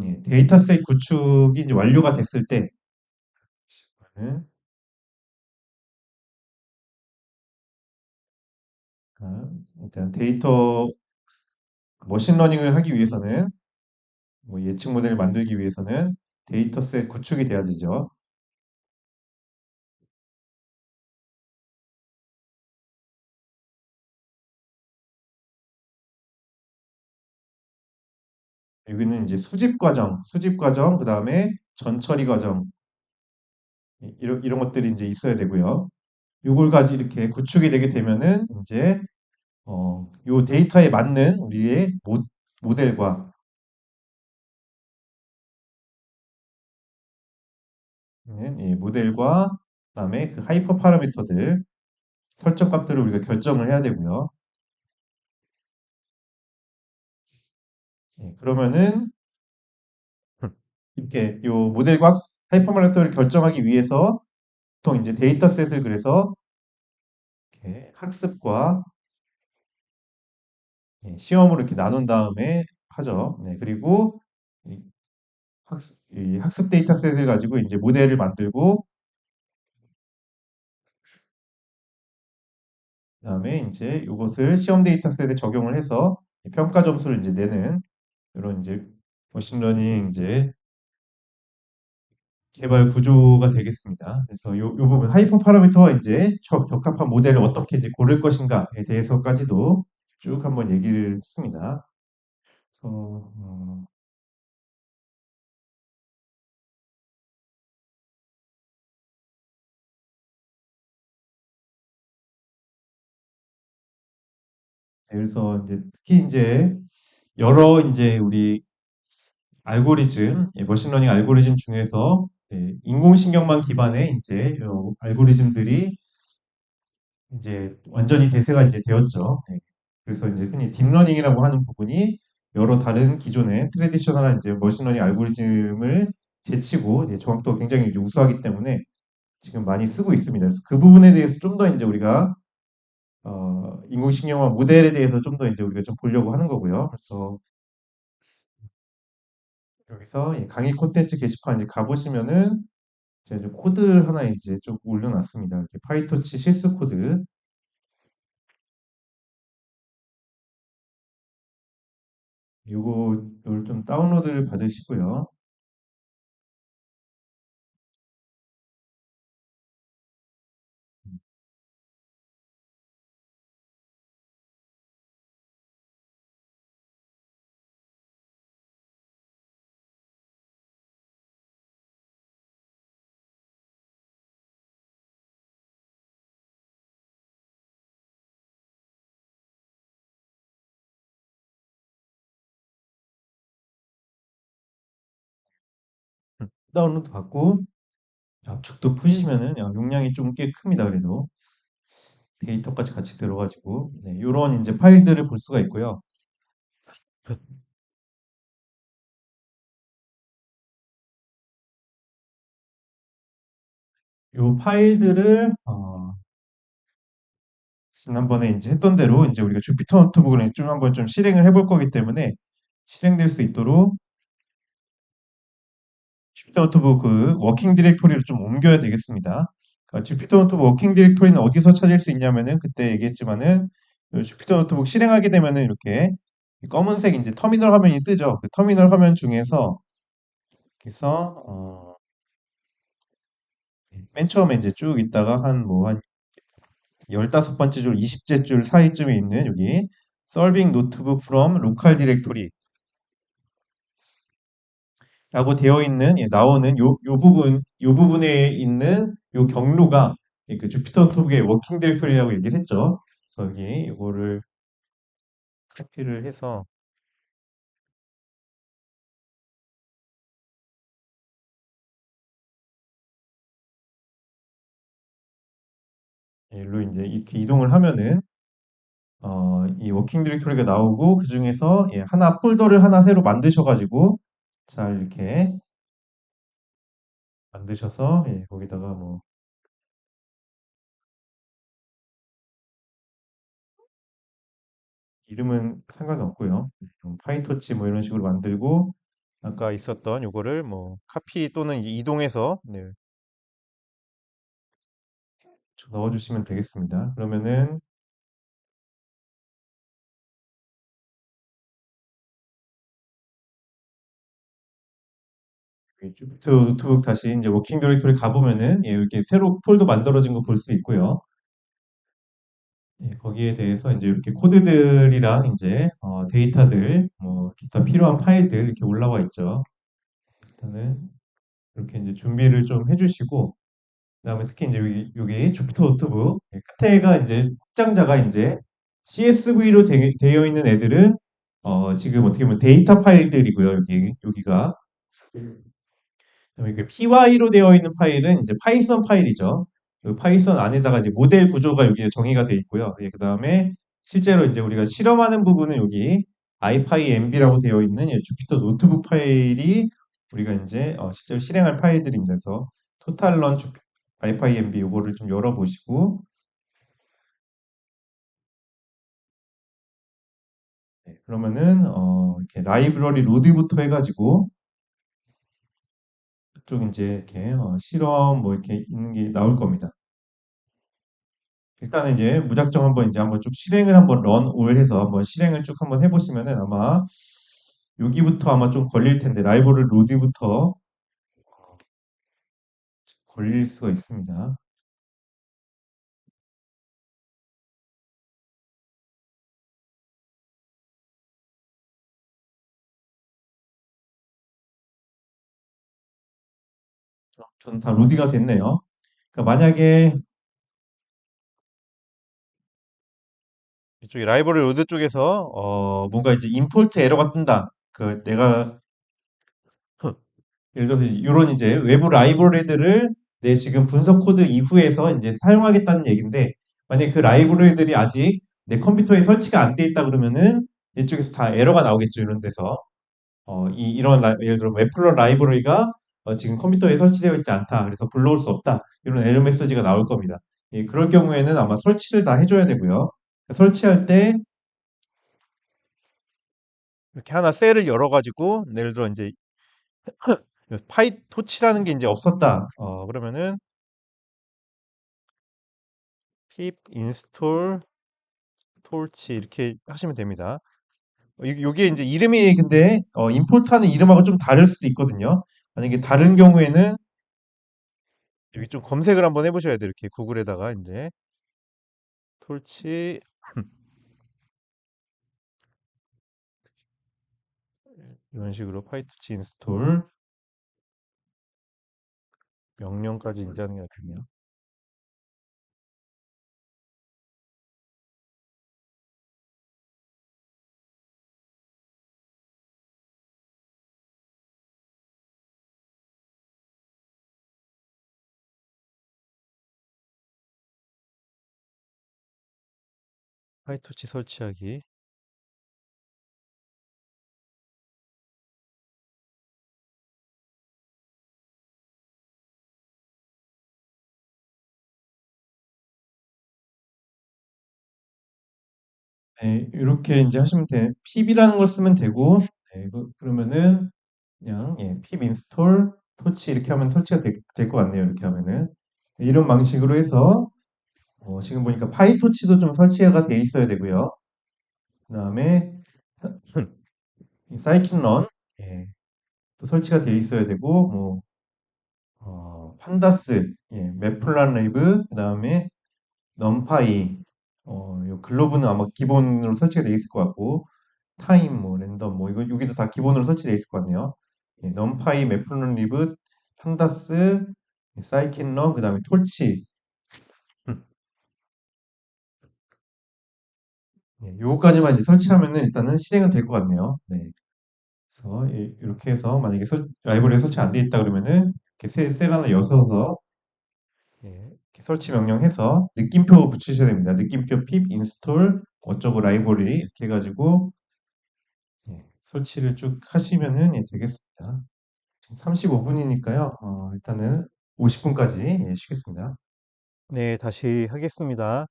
[SPEAKER 1] 예, 데이터셋 구축이 이제 완료가 됐을 때 일단 데이터 머신러닝을 하기 위해서는 뭐 예측 모델을 만들기 위해서는 데이터셋 구축이 돼야 되죠. 여기는 이제 수집 과정, 그 다음에 전처리 과정 이런 것들이 이제 있어야 되고요. 요걸 가지 이렇게 구축이 되게 되면은 이제 요 데이터에 맞는 우리의 모델과 이 모델과 그다음에 그 하이퍼 파라미터들 설정 값들을 우리가 결정을 해야 되고요. 예, 그러면은 이렇게 요 모델과 하이퍼 파라미터를 결정하기 위해서 보통 이제 데이터셋을 그래서 이렇게 학습과 예, 시험으로 이렇게 나눈 다음에 하죠. 네, 그리고 이 이 학습 데이터셋을 가지고 이제 모델을 만들고 그다음에 이제 이것을 시험 데이터셋에 적용을 해서 평가 점수를 이제 내는 이런 이제 머신러닝 이제 개발 구조가 되겠습니다. 그래서 요 부분 하이퍼 파라미터와 이제 적합한 모델을 어떻게 이제 고를 것인가에 대해서까지도 쭉 한번 얘기를 했습니다. 그래서 그래서 이제 특히 이제 여러 이제 우리 알고리즘, 머신러닝 알고리즘 중에서 인공신경만 기반의 이제 알고리즘들이 이제 완전히 대세가 이제 되었죠. 네. 그래서 이제 흔히 딥러닝이라고 하는 부분이 여러 다른 기존의 트레디셔널한 이제 머신러닝 알고리즘을 제치고 이제 정확도가 굉장히 이제 우수하기 때문에 지금 많이 쓰고 있습니다. 그래서 그 부분에 대해서 좀 더 이제 우리가 인공신경화 모델에 대해서 좀 더 이제 우리가 좀 보려고 하는 거고요. 그래서 여기서 이 강의 콘텐츠 게시판 이제 가보시면은 제가 이제 코드 하나 이제 좀 올려놨습니다. 이렇게 파이터치 실습 코드. 요걸 좀 다운로드를 받으시고요. 다운로드 받고 압축도 푸시면은 용량이 좀 꽤 큽니다. 그래도 데이터까지 같이 들어가지고 네, 이런 이제 파일들을 볼 수가 있고요. 이 파일들을 지난번에 이제 했던 대로 이제 우리가 주피터 노트북을 좀 한번 좀 실행을 해볼 거기 때문에 실행될 수 있도록 주피터 노트북 그 워킹 디렉토리로 좀 옮겨야 되겠습니다. 그러니까 주피터 노트북 워킹 디렉토리는 어디서 찾을 수 있냐면은 그때 얘기했지만은 그 주피터 노트북 실행하게 되면은 이렇게 검은색 이제 터미널 화면이 뜨죠. 그 터미널 화면 중에서 그래서 맨 처음에 이제 쭉 있다가 한 15번째 줄, 20째 줄 사이쯤에 있는 여기 Serving Notebook from Local Directory 라고 되어 있는 나오는 요 부분에 있는 요 경로가 그 주피터 노트북의 워킹 디렉토리라고 얘기를 했죠. 그래서 여기 이거를 카피를 해서 일로 이제 이렇게 이동을 하면은 이 워킹 디렉토리가 나오고 그 중에서 하나 폴더를 하나 새로 만드셔가지고 잘 이렇게 만드셔서 거기다가 뭐 이름은 상관없고요. 파이토치 뭐 이런 식으로 만들고 아까 있었던 요거를 뭐 카피 또는 이동해서 넣어주시면 되겠습니다. 그러면은 여기 주피터 노트북 다시 이제 워킹 디렉토리 가보면은 이렇게 새로 폴더 만들어진 거 볼 수 있고요. 거기에 대해서 이제 이렇게 코드들이랑 이제 데이터들, 뭐 기타 필요한 파일들 이렇게 올라와 있죠. 일단은 이렇게 이제 준비를 좀 해주시고, 그다음에 특히 이제 여기 주피터 노트북 끝에가 이제 확장자가 이제 CSV로 되어 있는 애들은 지금 어떻게 보면 데이터 파일들이고요. 여기가 그다음에 그 PY로 되어 있는 파일은 이제 파이썬 파일이죠. 그 파이썬 안에다가 이제 모델 구조가 여기에 정의가 되어 있고요. 그다음에 실제로 이제 우리가 실험하는 부분은 여기 IPyMB라고 되어 있는 주피터 노트북 파일이 우리가 이제 실제로 실행할 파일들입니다. 그래서 토탈런 IPyMB 요거를 좀 열어보시고 그러면은 이렇게 라이브러리 로드부터 해가지고 쪽 이제 이렇게 실험 뭐 이렇게 있는 게 나올 겁니다. 일단은 이제 무작정 한번 이제 한번 쭉 실행을 한번 런 올 해서 한번 실행을 쭉 한번 해보시면은 아마 여기부터 아마 좀 걸릴 텐데 라이브러리 로드부터 걸릴 수가 있습니다. 저는 다 로드가 됐네요. 그러니까 만약에 이쪽에 라이브러리 로드 쪽에서 뭔가 이제 임포트 에러가 뜬다. 그 내가 예를 들어서 이런 이제 외부 라이브러리들을 내 지금 분석 코드 이후에서 이제 사용하겠다는 얘기인데 만약에 그 라이브러리들이 아직 내 컴퓨터에 설치가 안 돼 있다 그러면은 이쪽에서 다 에러가 나오겠죠. 이런 데서 이런 예를 들어 웹플러 라이브러리가 지금 컴퓨터에 설치되어 있지 않다. 그래서 불러올 수 없다. 이런 에러 메시지가 나올 겁니다. 그럴 경우에는 아마 설치를 다 해줘야 되고요. 설치할 때 이렇게 하나 셀을 열어가지고 예를 들어 이제 파이토치라는 게 이제 없었다. 그러면은 pip install torch 이렇게 하시면 됩니다. 여기에 이제 이름이 근데 임포트하는 이름하고 좀 다를 수도 있거든요. 만약에 다른 경우에는 여기 좀 검색을 한번 해보셔야 돼요. 이렇게 구글에다가 이제 톨치 이런 식으로 파이토치 인스톨 명령까지 인지하는 게 낫겠네요. 파이토치 설치하기. 네, 이렇게 이제 하시면 pip이라는 걸 쓰면 되고, 그러면은 그냥 pip 인스톨 토치 이렇게 하면 설치가 될 것 같네요. 이렇게 하면은 이런 방식으로 해서 지금 보니까 파이토치도 좀 설치가 돼 있어야 되고요. 그다음에 사이킨런 또 설치가 돼 있어야 되고 뭐 판다스, 예, 매플란리브, 그 다음에 넘파이, 요 글로브는 아마 기본으로 설치가 돼 있을 것 같고, 타임, 뭐, 랜덤, 뭐, 이거, 여기도 다 기본으로 설치되어 있을 것 같네요. 예, 넘파이, 매플란리브, 판다스, 사이켄러, 그 다음에 톨치. 음, 예, 요거까지만 이제 설치하면은 일단은 실행은 될 것 같네요. 네. 그래서 이렇게 해서 만약에 라이브러리 설치 안 돼 있다 그러면은 이렇게 셀 하나 여서서 예, 이렇게 설치 명령해서 느낌표 붙이셔야 됩니다. 느낌표 pip install 어쩌고 라이브러리 이렇게 해가지고 예, 설치를 쭉 하시면은 예, 되겠습니다. 지금 35분이니까요. 일단은 50분까지 예, 쉬겠습니다.
[SPEAKER 2] 네, 다시 하겠습니다.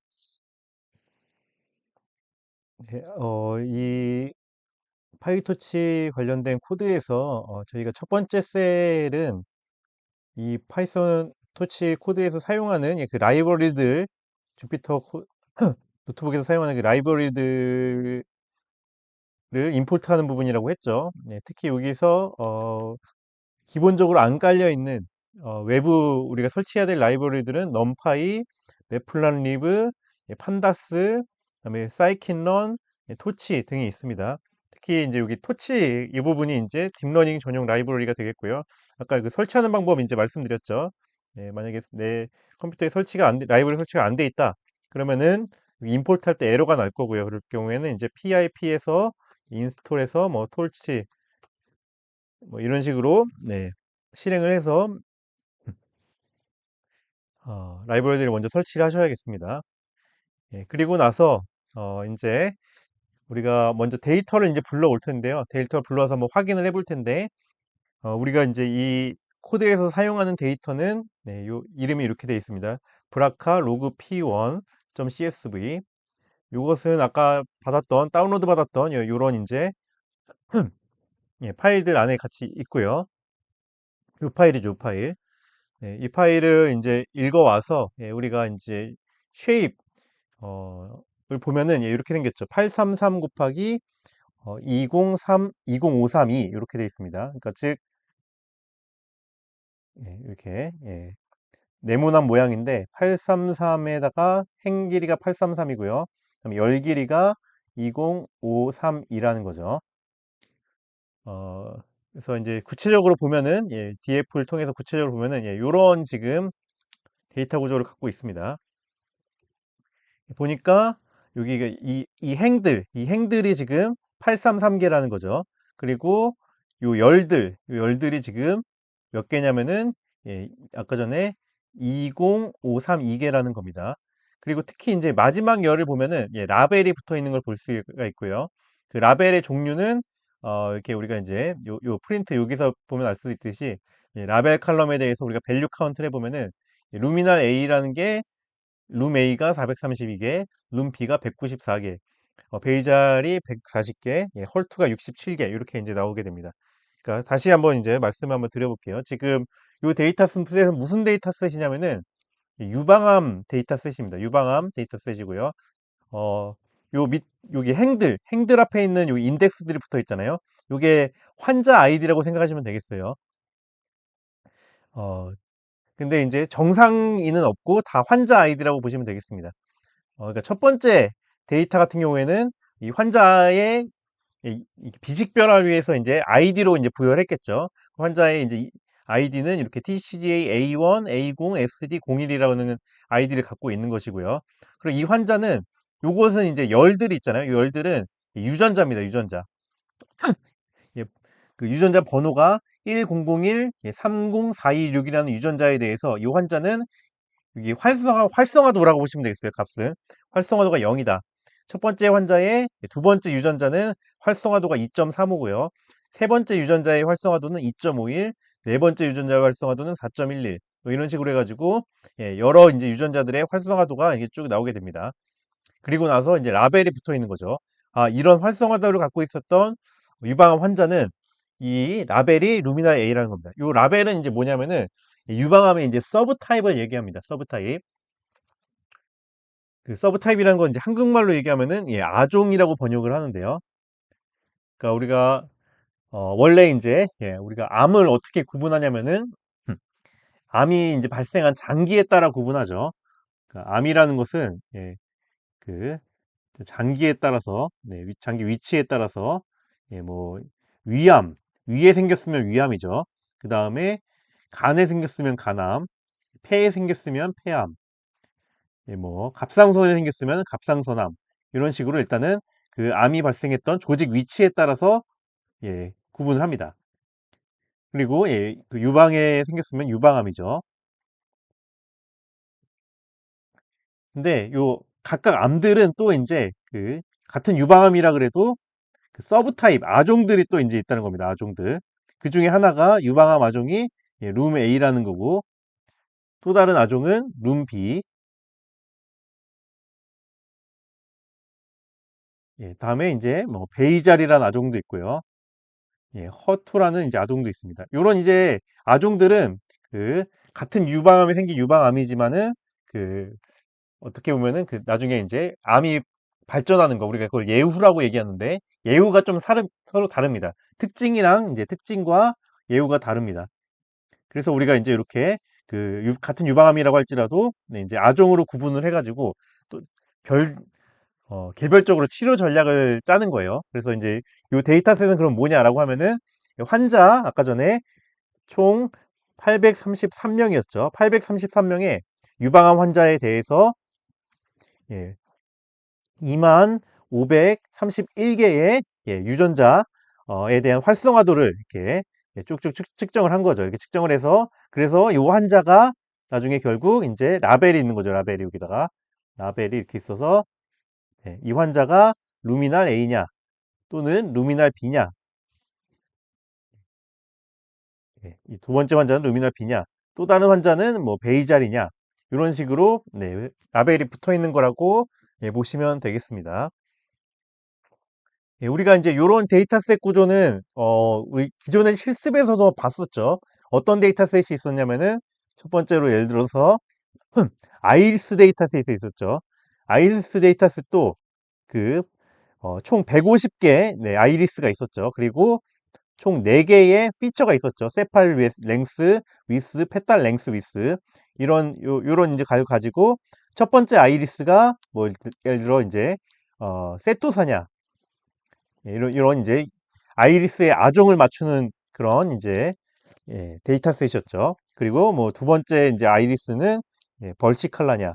[SPEAKER 2] 네, 이 파이토치 관련된 코드에서 저희가 첫 번째 셀은 이 파이썬 토치 코드에서 사용하는 그 라이브러리들, 주피터 노트북에서 사용하는 그 라이브러리들을 임포트하는 부분이라고 했죠. 네, 특히 여기서 기본적으로 안 깔려 있는 외부 우리가 설치해야 될 라이브러리들은 넘파이, 매플란리브, 판다스, 그다음에 사이킨런, 토치 등이 있습니다. 특히 이제 여기 토치 이 부분이 이제 딥러닝 전용 라이브러리가 되겠고요. 아까 그 설치하는 방법 이제 말씀드렸죠. 만약에 내 컴퓨터에 라이브러리 설치가 안 돼 있다. 그러면은 임포트 할 때 에러가 날 거고요. 그럴 경우에는 이제 PIP에서 인스톨해서 뭐 톨치 뭐 이런 식으로 실행을 해서 라이브러리를 먼저 설치를 하셔야겠습니다. 그리고 나서 이제 우리가 먼저 데이터를 이제 불러올 텐데요. 데이터를 불러서 한번 확인을 해볼 텐데 우리가 이제 이 코드에서 사용하는 데이터는 요 이름이 이렇게 되어 있습니다. 브라카 로그 p1.csv. 이것은 아까 다운로드 받았던 요런 이제 파일들 안에 같이 있고요. 이 파일이죠, 이 파일. 이 파일을 이제 읽어와서 우리가 이제 쉐입 을 보면은 이렇게 생겼죠. 833 곱하기 203 이렇게 되어 있습니다. 그러니까 즉 이렇게 네모난 모양인데 833에다가 행 길이가 833이고요. 그다음에 열 길이가 2053이라는 거죠. 어, 그래서 이제 구체적으로 보면은 DF를 통해서 구체적으로 보면은 이런 지금 데이터 구조를 갖고 있습니다. 보니까 여기 이 행들이 지금 833개라는 거죠. 그리고 요 열들이 지금 몇 개냐면은 아까 전에 20532개라는 겁니다. 그리고 특히 이제 마지막 열을 보면은 라벨이 붙어 있는 걸 볼 수가 있고요. 그 라벨의 종류는 이렇게 우리가 이제 요 프린트 여기서 보면 알 수 있듯이 라벨 칼럼에 대해서 우리가 밸류 카운트를 해보면은 루미널 A라는 게 룸 A가 432개, 룸 B가 194개, 베이잘이 140개, 헐투가 67개 이렇게 이제 나오게 됩니다. 그러니까 다시 한번 이제 말씀 한번 드려볼게요. 지금 이 데이터셋은 무슨 데이터셋이냐면은 유방암 데이터셋입니다. 유방암 데이터셋이고요. 어, 여기 행들 앞에 있는 요 인덱스들이 붙어 있잖아요. 요게 환자 아이디라고 생각하시면 되겠어요. 어, 근데 이제 정상인은 없고 다 환자 아이디라고 보시면 되겠습니다. 그러니까 첫 번째 데이터 같은 경우에는 이 환자의 이 비식별화를 위해서 이제 아이디로 이제 부여를 했겠죠. 환자의 이제 아이디는 이렇게 TCGA A1, A0, SD01이라는 아이디를 갖고 있는 것이고요. 그리고 이 환자는 요것은 이제 열들이 있잖아요. 이 열들은 유전자입니다. 유전자. 예, 그 유전자 번호가 1001, 30426이라는 유전자에 대해서 이 환자는 여기 활성화도라고 보시면 되겠어요. 값은 활성화도가 0이다. 첫 번째 환자의 두 번째 유전자는 활성화도가 2.35고요. 세 번째 유전자의 활성화도는 2.51, 네 번째 유전자의 활성화도는 4.11. 뭐 이런 식으로 해가지고 여러 이제 유전자들의 활성화도가 이게 쭉 나오게 됩니다. 그리고 나서 이제 라벨이 붙어 있는 거죠. 아, 이런 활성화도를 갖고 있었던 유방암 환자는 이 라벨이 루미널 A라는 겁니다. 이 라벨은 이제 뭐냐면은 유방암의 이제 서브 타입을 얘기합니다. 서브 타입. 그 서브 타입이라는 건 이제 한국말로 얘기하면은 아종이라고 번역을 하는데요. 그러니까 우리가 원래 이제 우리가 암을 어떻게 구분하냐면은 암이 이제 발생한 장기에 따라 구분하죠. 그러니까 암이라는 것은 그 장기에 따라서 장기 위치에 따라서 뭐 위암, 위에 생겼으면 위암이죠. 그 다음에 간에 생겼으면 간암, 폐에 생겼으면 폐암, 뭐 갑상선에 생겼으면 갑상선암 이런 식으로 일단은 그 암이 발생했던 조직 위치에 따라서 구분을 합니다. 그리고 그 유방에 생겼으면 유방암이죠. 근데 요 각각 암들은 또 이제 그 같은 유방암이라 그래도 그 서브 타입 아종들이 또 이제 있다는 겁니다. 아종들. 그 중에 하나가 유방암 아종이 룸 A라는 거고 또 다른 아종은 룸 B. 다음에 이제 뭐 베이잘이라는 아종도 있고요. 허투라는 이제 아종도 있습니다. 요런 이제 아종들은 그 같은 유방암에 생긴 유방암이지만은 그 어떻게 보면은 그 나중에 이제 암이 발전하는 거 우리가 그걸 예후라고 얘기하는데 예후가 좀 서로 다릅니다. 특징이랑 이제 특징과 예후가 다릅니다. 그래서 우리가 이제 이렇게 그 같은 유방암이라고 할지라도 이제 아종으로 구분을 해가지고 또 별, 개별적으로 치료 전략을 짜는 거예요. 그래서 이제 이 데이터셋은 그럼 뭐냐라고 하면은 환자 아까 전에 총 833명이었죠. 833명의 유방암 환자에 대해서 2만 531개의 유전자에 대한 활성화도를 이렇게 쭉쭉 측정을 한 거죠. 이렇게 측정을 해서 그래서 이 환자가 나중에 결국 이제 라벨이 있는 거죠. 라벨이 여기다가 라벨이 이렇게 있어서 이 환자가 루미날 A냐 또는 루미날 B냐 이 두 번째 환자는 루미날 B냐 또 다른 환자는 뭐 베이잘이냐 이런 식으로 라벨이 붙어 있는 거라고 보시면 되겠습니다. 우리가 이제 이런 데이터셋 구조는 우리 기존의 실습에서도 봤었죠. 어떤 데이터셋이 있었냐면은 첫 번째로 예를 들어서 아이리스 데이터셋이 있었죠. 아이리스 데이터셋도 그 총 150개 아이리스가 있었죠. 그리고 총 4개의 피처가 있었죠. 세팔 랭스, 위스, 페탈 랭스 위스 요런 이제 가지고 첫 번째 아이리스가 뭐 예를 들어 이제 세토사냐 이런 이제 아이리스의 아종을 맞추는 그런 이제 데이터셋이었죠. 그리고 뭐 두 번째 이제 아이리스는 벌시칼라냐,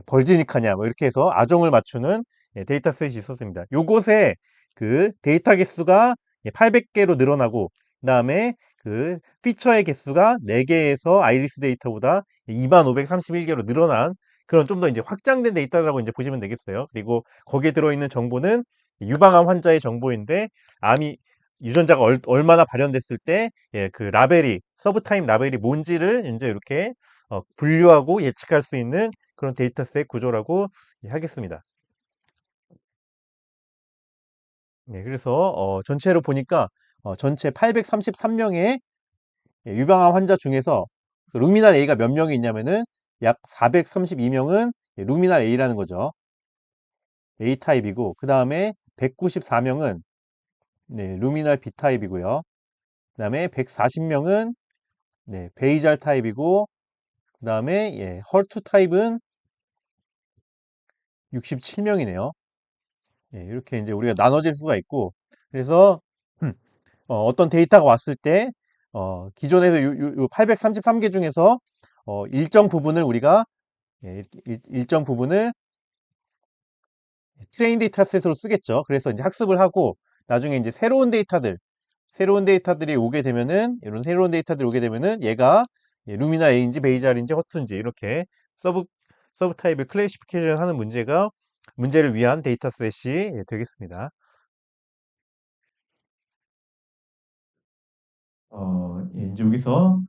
[SPEAKER 2] 벌지니카냐, 뭐 이렇게 해서 아종을 맞추는 데이터셋이 있었습니다. 요것에 그 데이터 개수가 800개로 늘어나고, 그 다음에 그 피처의 개수가 4개에서 아이리스 데이터보다 2531개로 늘어난 그런 좀 더 이제 확장된 데이터라고 이제 보시면 되겠어요. 그리고 거기에 들어있는 정보는 유방암 환자의 정보인데, 암이 유전자가 얼마나 발현됐을 때, 그 라벨이, 서브타임 라벨이 뭔지를 이제 이렇게 분류하고 예측할 수 있는 그런 데이터셋 구조라고 하겠습니다. 그래서 전체로 보니까 전체 833명의 유방암 환자 중에서 그 루미날 A가 몇 명이 있냐면은 약 432명은 루미날 A라는 거죠. A 타입이고 그 다음에 194명은 루미날 B 타입이고요. 그 다음에 140명은 베이잘 타입이고 그 다음에 헐투 타입은 67명이네요. 이렇게 이제 우리가 나눠질 수가 있고 그래서 어떤 데이터가 왔을 때 기존에서 요 833개 중에서 일정 부분을 우리가 일정 부분을 트레인 데이터셋으로 쓰겠죠. 그래서 이제 학습을 하고 나중에 이제 새로운 데이터들이 오게 되면은 이런 새로운 데이터들이 오게 되면은 얘가 루미나 A인지 베이잘인지 허투인지 이렇게 서브 서브 타입을 클래시피케이션 하는 문제를 위한 데이터셋이 되겠습니다.
[SPEAKER 1] 이제 여기서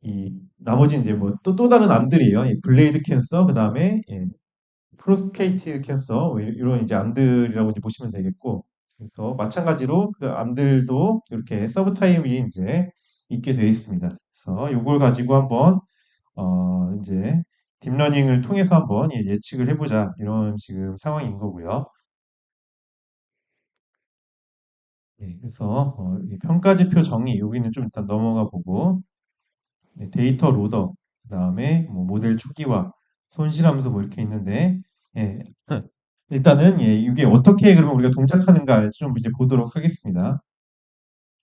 [SPEAKER 1] 이 나머지 이제 뭐 또 다른 암들이에요. 이 블레이드 캔서, 그 다음에 프로스테이트 캔서 뭐 이런 이제 암들이라고 이제 보시면 되겠고, 그래서 마찬가지로 그 암들도 이렇게 서브 타입이 이제 있게 되어 있습니다. 그래서 이걸 가지고 한번 이제 딥러닝을 통해서 한번 예측을 해보자 이런 지금 상황인 거고요. 네, 그래서 이 평가지표 정의 여기는 좀 일단 넘어가 보고 네, 데이터 로더 그다음에 뭐 모델 초기화 손실함수 뭐 이렇게 있는데 예, 일단은 예, 이게 어떻게 그러면 우리가 동작하는가 좀 이제 보도록 하겠습니다.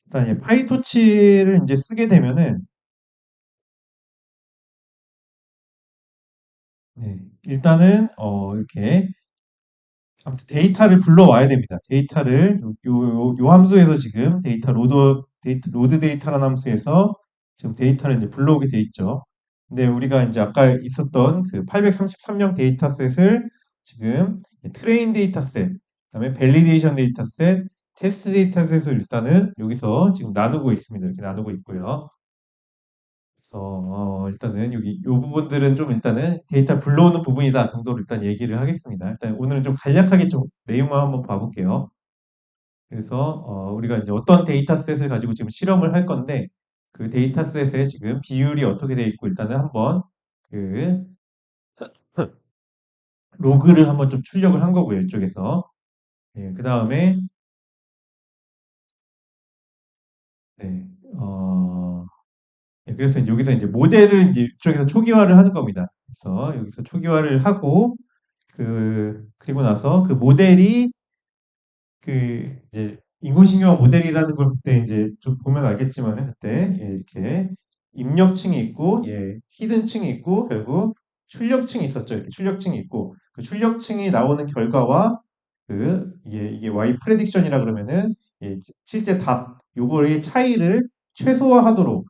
[SPEAKER 1] 일단 예, 파이토치를 이제 쓰게 되면은 네, 일단은 이렇게 아무튼 데이터를 불러와야 됩니다. 데이터를 요 함수에서 지금 로드 데이터라는 함수에서 지금 데이터를 이제 불러오게 돼 있죠. 근데 우리가 이제 아까 있었던 그 833명 데이터셋을 지금 트레인 데이터셋, 그다음에 밸리데이션 데이터셋, 테스트 데이터셋을 일단은 여기서 지금 나누고 있습니다. 이렇게 나누고 있고요. 그래서 일단은 여기 이 부분들은 좀 일단은 데이터 불러오는 부분이다 정도로 일단 얘기를 하겠습니다. 일단 오늘은 좀 간략하게 좀 내용만 한번 봐볼게요. 그래서 우리가 이제 어떤 데이터셋을 가지고 지금 실험을 할 건데 그 데이터셋의 지금 비율이 어떻게 돼 있고 일단은 한번 그 로그를 한번 좀 출력을 한 거고요. 이쪽에서. 예, 그 다음에 네, 예, 그래서 여기서 이제 모델을 이제 이쪽에서 초기화를 하는 겁니다. 그래서 여기서 초기화를 하고 그리고 나서 그 모델이 이제 인공신경 모델이라는 걸 그때 이제 좀 보면 알겠지만은 그때 예, 이렇게 입력층이 있고 예, 히든층이 있고 결국 출력층이 있었죠. 이렇게 출력층이 있고 그 출력층이 나오는 결과와 이게 Y 프레딕션이라 그러면은 예, 실제 답 요거의 차이를 최소화하도록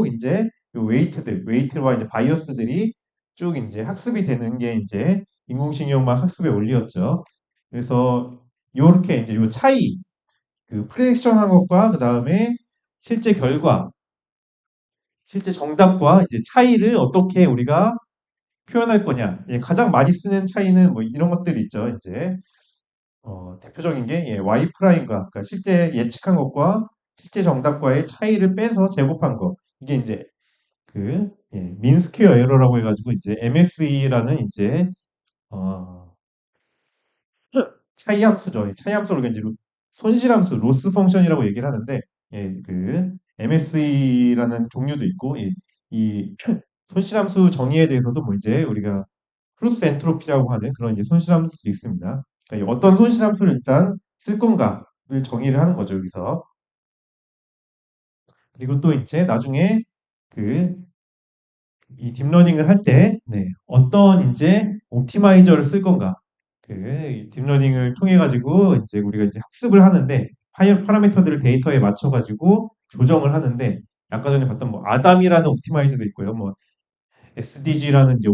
[SPEAKER 1] 이제 요 웨이트와 이제 바이어스들이 쭉 이제 학습이 되는 게 이제 인공신경막 학습에 올리었죠. 그래서 요렇게 이제 요 차이, 그 프레딕션한 것과 그 다음에 실제 결과, 실제 정답과 이제 차이를 어떻게 우리가 표현할 거냐. 예, 가장 많이 쓰는 차이는 뭐 이런 것들이 있죠. 이제 대표적인 게 예, y 프라임과 그러니까 실제 예측한 것과 실제 정답과의 차이를 빼서 제곱한 거. 이게 이제 민스퀘어 에러라고 해가지고 이제 MSE라는 이제 어, 차이 함수죠. 차이 함수를 이제 손실함수, 로스 펑션이라고 얘기를 하는데, 예, MSE라는 종류도 있고, 이 손실함수 정의에 대해서도 뭐 이제 우리가 크로스 엔트로피라고 하는 그런 이제 손실함수도 있습니다. 그러니까 이 어떤 손실함수를 일단 쓸 건가를 정의를 하는 거죠, 여기서. 그리고 또 이제 나중에 그 이 딥러닝을 할 때, 네, 어떤 이제 옵티마이저를 쓸 건가. 딥러닝을 통해 가지고 이제 우리가 이제 학습을 하는데 파라미터들을 데이터에 맞춰 가지고 조정을 하는데 아까 전에 봤던 뭐 아담이라는 옵티마이저도 있고요. 뭐 SDG라는 이제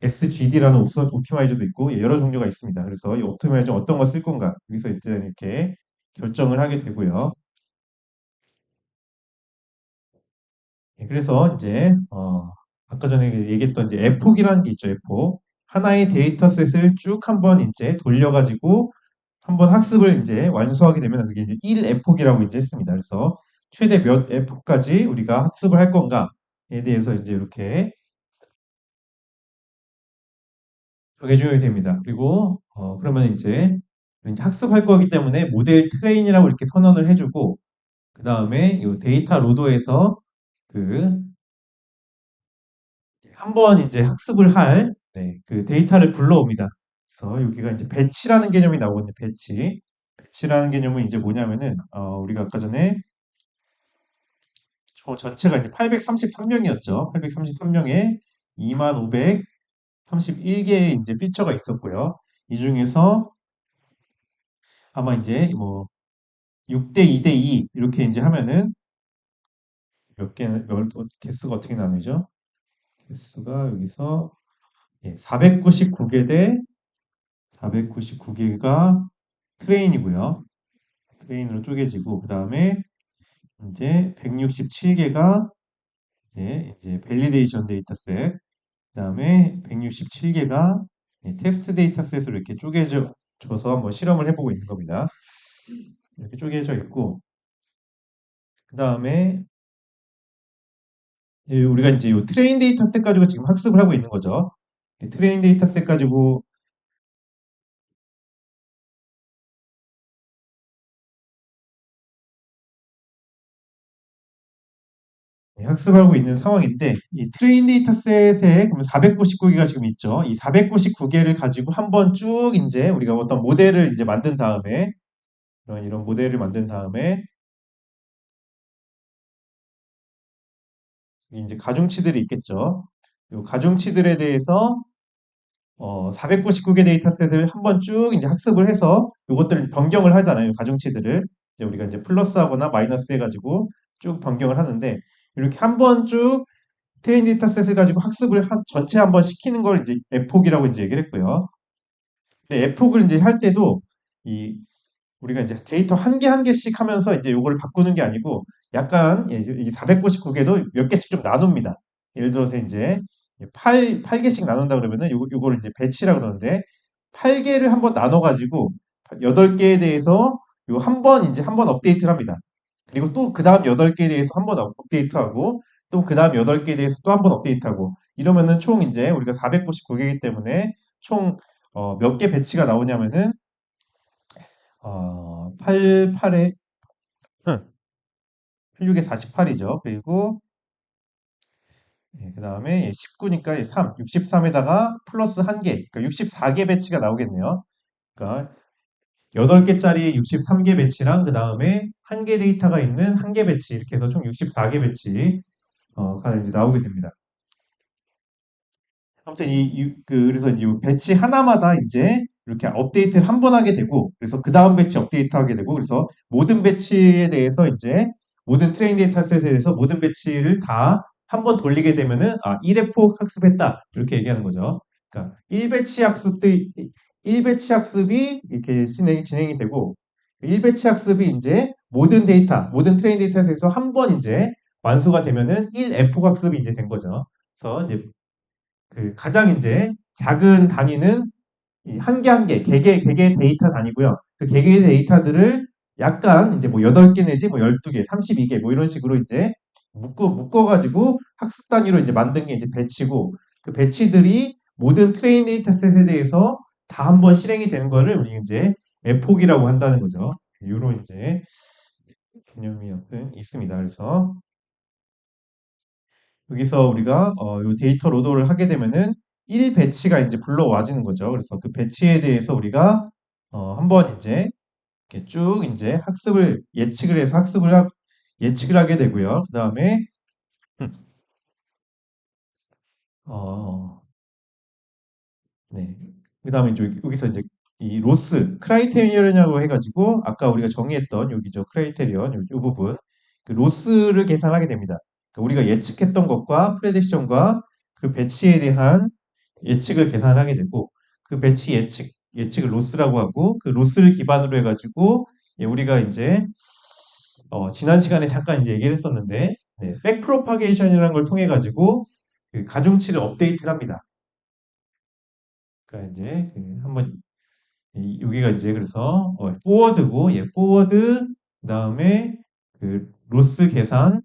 [SPEAKER 1] SGD라는 옵티마이저도 있고 예, 여러 종류가 있습니다. 그래서 이 옵티마이저 어떤 거 쓸 건가 여기서 일단 이렇게 결정을 하게 되고요. 예, 그래서 이제 아까 전에 얘기했던 이제 에폭이라는 게 있죠. 에폭. 하나의 데이터셋을 쭉 한번 이제 돌려가지고 한번 학습을 이제 완수하게 되면 그게 이제 1에폭이라고 이제 했습니다. 그래서 최대 몇 에폭까지 우리가 학습을 할 건가에 대해서 이제 이렇게 정해주게 됩니다. 그리고 그러면 이제 학습할 거기 때문에 모델 트레인이라고 이렇게 선언을 해주고 그 다음에 이 데이터 로더에서 그 한번 이제 학습을 할 네, 그 데이터를 불러옵니다. 그래서 여기가 이제 배치라는 개념이 나오거든요. 배치. 배치라는 개념은 이제 뭐냐면은 우리가 아까 전에 전체가 이제 833명이었죠. 833명에 2531개의 이제 피처가 있었고요. 이 중에서 아마 이제 뭐 6대 2대 2 이렇게 이제 하면은 개수가 어떻게 나누죠? 개수가 여기서 499개 대 499개가 트레인이고요. 트레인으로 쪼개지고 그 다음에 이제 167개가 이제 밸리데이션 데이터셋 그 다음에 167개가 테스트 데이터셋으로 이렇게 쪼개져서 한번 실험을 해보고 있는 겁니다. 이렇게 쪼개져 있고 그 다음에 우리가 이제 이 트레인 데이터셋 가지고 지금 학습을 하고 있는 거죠. 트레인 데이터셋 가지고 학습하고 있는 상황인데 이 트레인 데이터셋에 그러면 499개가 지금 있죠. 이 499개를 가지고 한번 쭉 이제 우리가 어떤 모델을 이제 만든 다음에 이런 모델을 만든 다음에 이제 가중치들이 있겠죠. 이 가중치들에 대해서 499개 데이터셋을 한번 쭉 이제 학습을 해서 이것들을 변경을 하잖아요. 가중치들을 이제 우리가 이제 플러스하거나 마이너스 해가지고 쭉 변경을 하는데 이렇게 한번 쭉 트레인 데이터셋을 가지고 학습을 전체 한번 시키는 걸 이제 에폭이라고 이제 얘기를 했고요. 근데 에폭을 이제 할 때도 이 우리가 이제 데이터 한 개 한 개씩 하면서 이제 요거를 바꾸는 게 아니고 약간 이 499개도 몇 개씩 좀 나눕니다. 예를 들어서 이제 8개씩 나눈다 그러면은 요거를 이제 배치라 그러는데 8개를 한번 나눠 가지고 8개에 대해서 요 한 번 이제 한 번 업데이트를 합니다. 그리고 또 그다음 8개에 대해서 한 번 업데이트하고 또 그다음 8개에 대해서 또 한 번 업데이트하고 이러면은 총 이제 우리가 499개이기 때문에 총 몇 개 배치가 나오냐면은 88에 86에 48이죠. 그리고 그 다음에 19니까 3, 63에다가 플러스 1개, 그러니까 64개 배치가 나오겠네요. 그러니까 8개짜리 63개 배치랑 그 다음에 1개 데이터가 있는 1개 배치 이렇게 해서 총 64개 배치 가 이제 나오게 됩니다. 아무튼 그래서 이 배치 하나마다 이제 이렇게 업데이트를 한 번 하게 되고, 그래서 그 다음 배치 업데이트 하게 되고, 그래서 모든 배치에 대해서 이제 모든 트레인 데이터셋에 대해서 모든 배치를 다 한 번 돌리게 되면은 1회폭 학습했다 이렇게 얘기하는 거죠. 그러니까 1배치 학습이 이렇게 진행이 되고 1배치 학습이 이제 모든 트레인 데이터셋에서 한 번 이제 완수가 되면은 1회폭 학습이 이제 된 거죠. 그래서 이제 그 가장 이제 작은 단위는 한 개 한 개, 개개 데이터 단위고요. 그 개개 데이터들을 약간 이제 뭐 8개 내지 뭐 12개, 32개 뭐 이런 식으로 이제 묶어가지고 학습 단위로 이제 만든 게 이제 배치고 그 배치들이 모든 트레인 데이터셋에 대해서 다 한번 실행이 되는 거를 우리 이제 에폭이라고 한다는 거죠. 이런 이제 개념이 여튼 있습니다. 그래서 여기서 우리가 요 데이터 로더를 하게 되면은 1 배치가 이제 불러와지는 거죠. 그래서 그 배치에 대해서 우리가 한번 이제 이렇게 쭉 이제 학습을 예측을 해서 예측을 하게 되고요. 그다음에 어, 네. 그다음에 이제 여기서 이제 이 로스 크라이테리언이라고 해가지고 아까 우리가 정의했던 여기죠. 크라이테리언 이 부분 그 로스를 계산하게 됩니다. 그러니까 우리가 예측했던 것과 프레딕션과 그 배치에 대한 예측을 계산하게 되고 그 배치 예측을 로스라고 하고 그 로스를 기반으로 해가지고 우리가 이제 지난 시간에 잠깐 이제 얘기를 했었는데 백프로파게이션이라는 걸 통해 가지고 그 가중치를 업데이트를 합니다. 그러니까 이제 한번 여기가 이제 그래서 포워드고 포워드 그다음에 그 로스 계산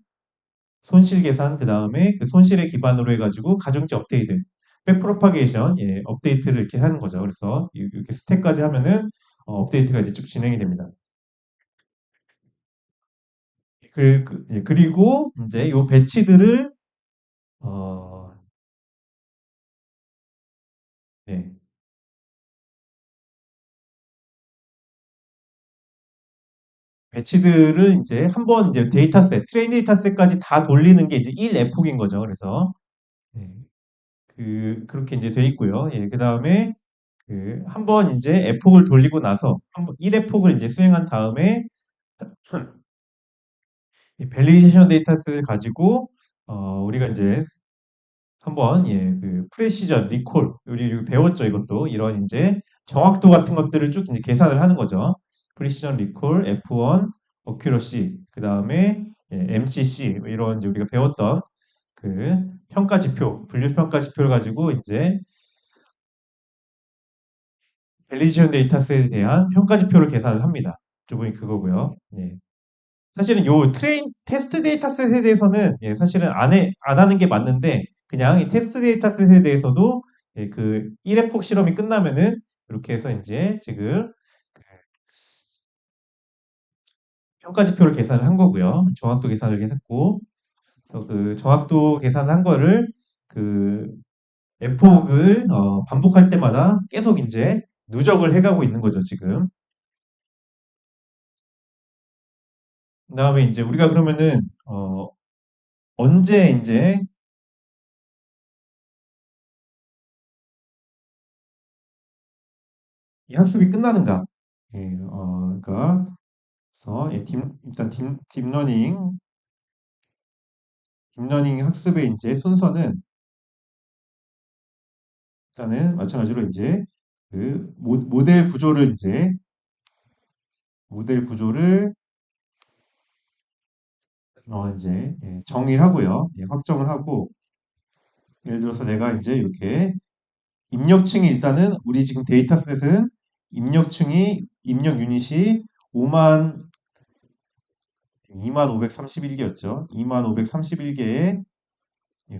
[SPEAKER 1] 손실 계산 그다음에 그 손실에 기반으로 해가지고 가중치 업데이트 백프로파게이션 업데이트를 이렇게 하는 거죠. 그래서 이렇게 스택까지 하면은 업데이트가 이제 쭉 진행이 됩니다. 그리고 이제 요 배치들을 어, 네, 배치들을 이제 한번 이제 트레인 데이터셋까지 다 돌리는 게 이제 1에폭인 거죠. 그래서 네, 그렇게 이제 돼 있고요. 그 다음에 한번 이제 에폭을 돌리고 나서 한번 1에폭을 이제 수행한 다음에 이 밸리데이션 데이터셋을 가지고 우리가 이제 한번 그 프레시전, 리콜 우리 여기 배웠죠 이것도 이런 이제 정확도 같은 것들을 쭉 이제 계산을 하는 거죠. 프레시전, 리콜, F1, 어큐러시 그 다음에 MCC 뭐 이런 이제 우리가 배웠던 그 평가 지표, 분류 평가 지표를 가지고 이제 밸리데이션 데이터셋에 대한 평가 지표를 계산을 합니다. 조금이 그거고요. 사실은 요 테스트 데이터셋에 대해서는 사실은 안 하는 게 맞는데 그냥 이 테스트 데이터셋에 대해서도 그 1회폭 실험이 끝나면은 이렇게 해서 이제 지금 평가 지표를 계산을 한 거고요. 정확도 계산을 했고 그래서 그 정확도 계산한 거를 그 F옥을 반복할 때마다 계속 이제 누적을 해가고 있는 거죠, 지금. 그다음에 이제 우리가 그러면은 언제 이제 이 학습이 끝나는가? 예, 그러니까 그래서 일단 딥러닝 학습의 이제 순서는 일단은 마찬가지로 이제 그 모델 구조를 이제 정의를 하고요. 예, 확정을 하고 예를 들어서 내가 이제 이렇게 입력층이 일단은 우리 지금 데이터셋은 입력 유닛이 5만 2531개였죠. 2531개의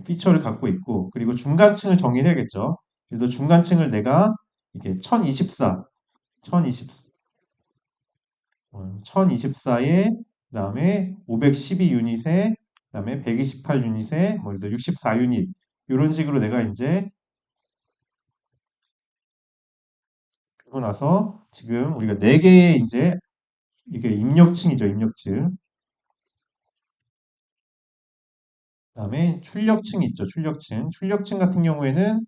[SPEAKER 1] 피처를 갖고 있고 그리고 중간층을 정의를 해야겠죠. 그래서 중간층을 내가 이게 1024, 1024, 1024에 그다음에 512 유닛에 그다음에 128 유닛에 뭐 예를 들어 64 유닛 이런 식으로 내가 이제 그러고 나서 지금 우리가 4개의 이제 이게 입력층이죠, 입력층. 그다음에 출력층이 있죠, 출력층. 출력층 같은 경우에는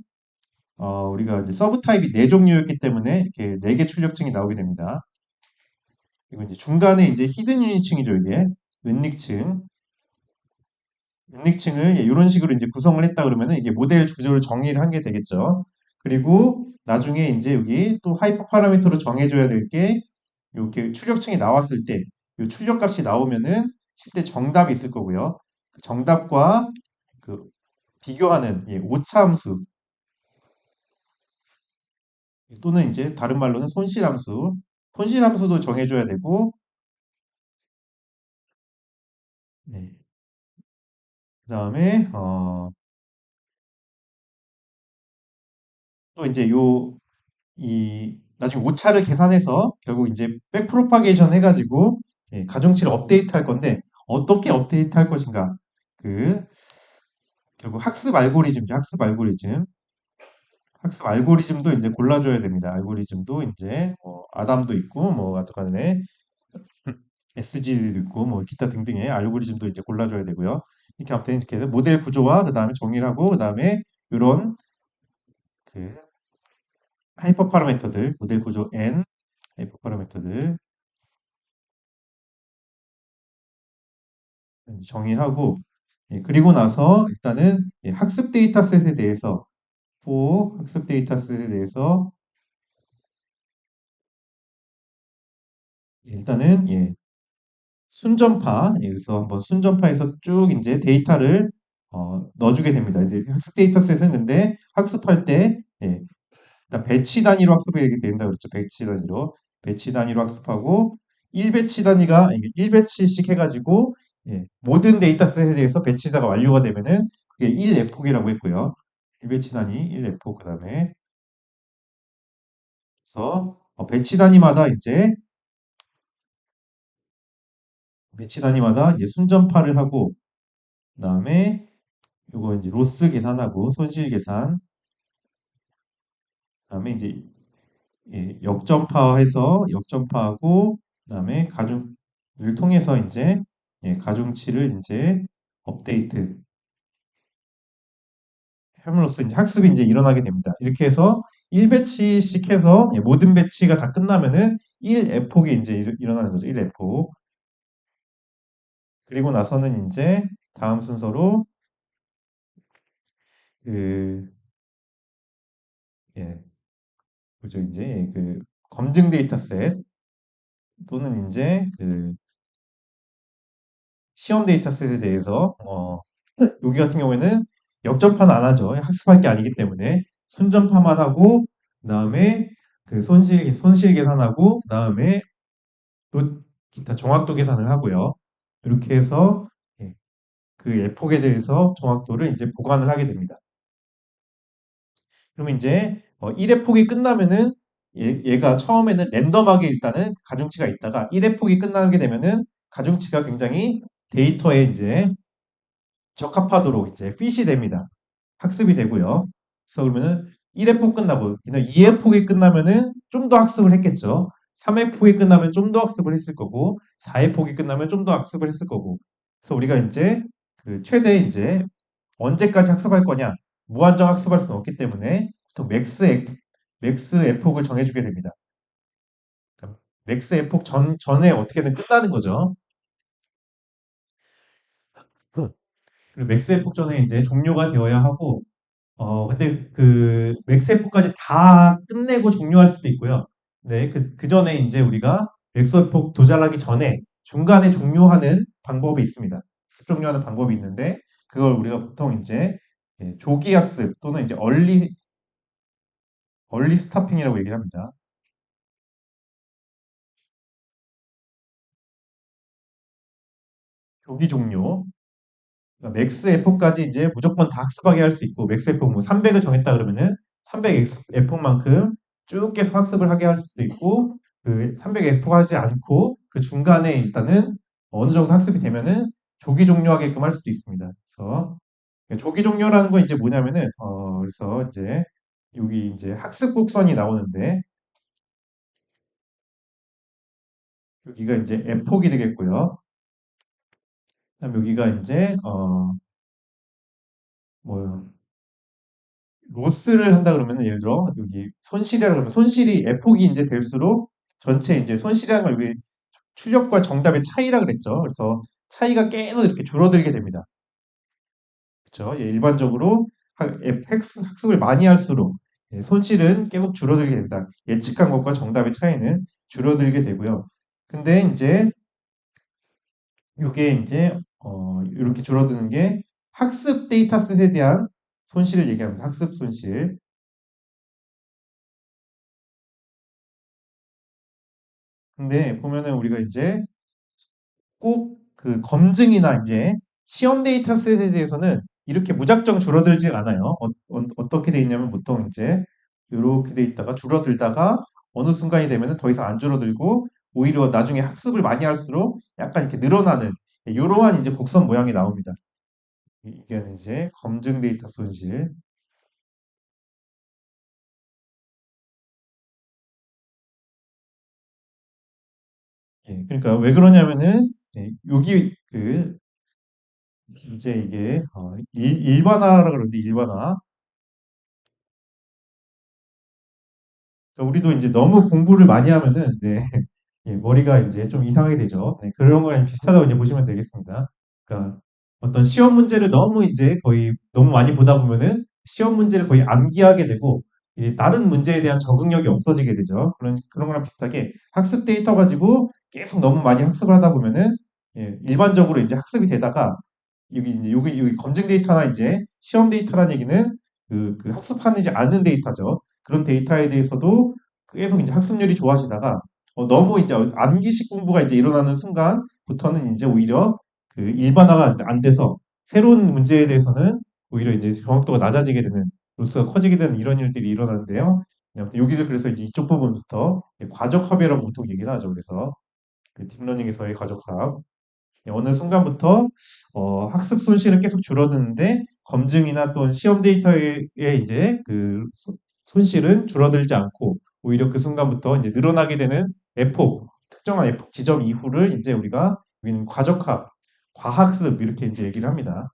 [SPEAKER 1] 우리가 이제 서브 타입이 4종류였기 때문에 이렇게 4개 출력층이 나오게 됩니다. 그리고 이제 중간에 이제 히든 유닛층이죠, 이게. 은닉층. 은닉층을 이런 식으로 이제 구성을 했다 그러면은 이게 모델 구조를 정의를 한 게 되겠죠. 그리고 나중에 이제 여기 또 하이퍼 파라미터로 정해줘야 될 게 이렇게 출력층이 나왔을 때 이 출력값이 나오면은 실제 정답이 있을 거고요. 그 정답과 그 비교하는 오차 함수 또는 이제 다른 말로는 손실함수, 손실함수도 정해줘야 되고, 네. 그다음에 또 이제 이 나중에 오차를 계산해서 결국 이제 백프로파게이션 해가지고 가중치를 업데이트할 건데 어떻게 업데이트할 것인가? 그 결국 학습 알고리즘도 이제 골라줘야 됩니다. 알고리즘도 이제 아담도 있고 뭐 어떡하네 SGD도 있고 뭐 기타 등등의 알고리즘도 이제 골라줘야 되고요. 이렇게 아무튼 이렇게 해서 모델 구조와 그다음에 정의를 하고 그다음에 이런 그 하이퍼 파라미터들 모델 구조 N 하이퍼 파라미터들 정의하고 그리고 나서 일단은 학습 데이터셋에 대해서 학습 데이터셋에 대해서 일단은 순전파 여기서 한번 순전파에서 쭉 이제 데이터를 넣어주게 됩니다. 이제 학습 데이터셋은 근데 학습할 때 일단 배치 단위로 학습하게 된다 그랬죠. 배치 단위로 학습하고 1배치 단위가 1배치씩 해가지고 모든 데이터셋에 대해서 배치가 완료가 되면은 그게 1에폭이라고 했고요. 1배치 단위 1에폭 그다음에 그래서 배치 단위마다 이제 순전파를 하고 그다음에 요거 이제 로스 계산하고 손실 계산 그다음에 이제 역전파하고 그다음에 가중을 통해서 이제 가중치를 이제 업데이트 함으로써 이제 학습이 이제 일어나게 됩니다. 이렇게 해서 1배치씩 해서 모든 배치가 다 끝나면은 1에폭이 이제 일어나는 거죠. 1에폭. 그리고 나서는 이제 다음 순서로 그 예, 그죠 이제 그 검증 데이터셋 또는 이제 그 시험 데이터셋에 대해서 여기 같은 경우에는 역전파는 안 하죠. 학습할 게 아니기 때문에 순전파만 하고 그다음에 그 손실 계산하고 그다음에 또 기타 정확도 계산을 하고요. 이렇게 해서 그 에폭에 대해서 정확도를 이제 보관을 하게 됩니다. 그러면 이제 1에폭이 끝나면은 얘가 처음에는 랜덤하게 일단은 가중치가 있다가 1에폭이 끝나게 되면은 가중치가 굉장히 데이터에 이제 적합하도록 이제 핏이 됩니다. 학습이 되고요. 그래서 그러면은 1회 폭 끝나고 2회 폭이 끝나면은 좀 더 학습을 했겠죠. 3회 폭이 끝나면 좀 더 학습을 했을 거고 4회 폭이 끝나면 좀 더 학습을 했을 거고. 그래서 우리가 이제 그 최대 이제 언제까지 학습할 거냐? 무한정 학습할 수는 없기 때문에 보통 맥스 에폭을 정해주게 됩니다. 그러니까 맥스 에폭 전에 어떻게든 끝나는 거죠. 그리고 맥스 에폭 전에 이제 종료가 되어야 하고, 근데 그 맥스 에폭까지 다 끝내고 종료할 수도 있고요. 네, 그 전에 이제 우리가 맥스 에폭 도달하기 전에 중간에 종료하는 방법이 있습니다. 학습 종료하는 방법이 있는데, 그걸 우리가 보통 이제 조기 학습 또는 이제 얼리 스타핑이라고 얘기를 합니다. 조기 종료. 그러니까 맥스 F까지 이제 무조건 다 학습하게 할 수 있고 맥스 F 뭐 300을 정했다 그러면은 300 F만큼 쭉 계속 학습을 하게 할 수도 있고 그 300 F 하지 않고 그 중간에 일단은 어느 정도 학습이 되면은 조기 종료하게끔 할 수도 있습니다. 그래서 조기 종료라는 건 이제 뭐냐면은 그래서 이제 여기 이제 학습 곡선이 나오는데 여기가 이제 F폭이 되겠고요. 그다음 여기가 이제 뭐 로스를 한다 그러면은 예를 들어 여기 손실이라 그러면 손실이 F폭이 이제 될수록 전체 이제 손실이라는 걸 여기 출력과 정답의 차이라 그랬죠. 그래서 차이가 계속 이렇게 줄어들게 됩니다. 그렇죠? 예, 일반적으로 학습을 많이 할수록 손실은 계속 줄어들게 됩니다. 예측한 것과 정답의 차이는 줄어들게 되고요. 근데 이제 이게 이제 이렇게 줄어드는 게 학습 데이터셋에 대한 손실을 얘기합니다. 학습 손실. 근데 보면은 우리가 이제 꼭 그 검증이나 이제 시험 데이터셋에 대해서는 이렇게 무작정 줄어들지 않아요. 떻게 돼 있냐면 보통 이제 이렇게 돼 있다가 줄어들다가 어느 순간이 되면은 더 이상 안 줄어들고 오히려 나중에 학습을 많이 할수록 약간 이렇게 늘어나는 이러한 이제 곡선 모양이 나옵니다. 이게 이제 검증 데이터 손실. 예, 그러니까 왜 그러냐면은 여기 그 이제 이게 일반화라 그러는데 일반화. 그러니까 우리도 이제 너무 공부를 많이 하면은 네, 예, 머리가 이제 좀 이상하게 되죠. 네, 그런 거랑 비슷하다고 이제 보시면 되겠습니다. 그러니까 어떤 시험 문제를 너무 이제 거의 너무 많이 보다 보면은 시험 문제를 거의 암기하게 되고 다른 문제에 대한 적응력이 없어지게 되죠. 그런 거랑 비슷하게 학습 데이터 가지고 계속 너무 많이 학습을 하다 보면은 일반적으로 이제 학습이 되다가 여기 검증 데이터나 이제 시험 데이터라는 얘기는 그 학습하지 않는 데이터죠. 그런 데이터에 대해서도 계속 이제 학습률이 좋아지다가 너무 이제 암기식 공부가 이제 일어나는 순간부터는 이제 오히려 그 일반화가 안 돼서 새로운 문제에 대해서는 오히려 이제 정확도가 낮아지게 되는 로스가 커지게 되는 이런 일들이 일어나는데요. 네, 아무튼 여기서 그래서 이제 이쪽 부분부터 과적합이라고 보통 얘기를 하죠. 그래서 그 딥러닝에서의 과적합. 어느 순간부터 학습 손실은 계속 줄어드는데 검증이나 또는 시험 데이터의 이제 그 손실은 줄어들지 않고 오히려 그 순간부터 이제 늘어나게 되는 에폭, 특정한 에폭 지점 이후를 이제 우리가 여기는 과적합, 과학습 이렇게 이제 얘기를 합니다.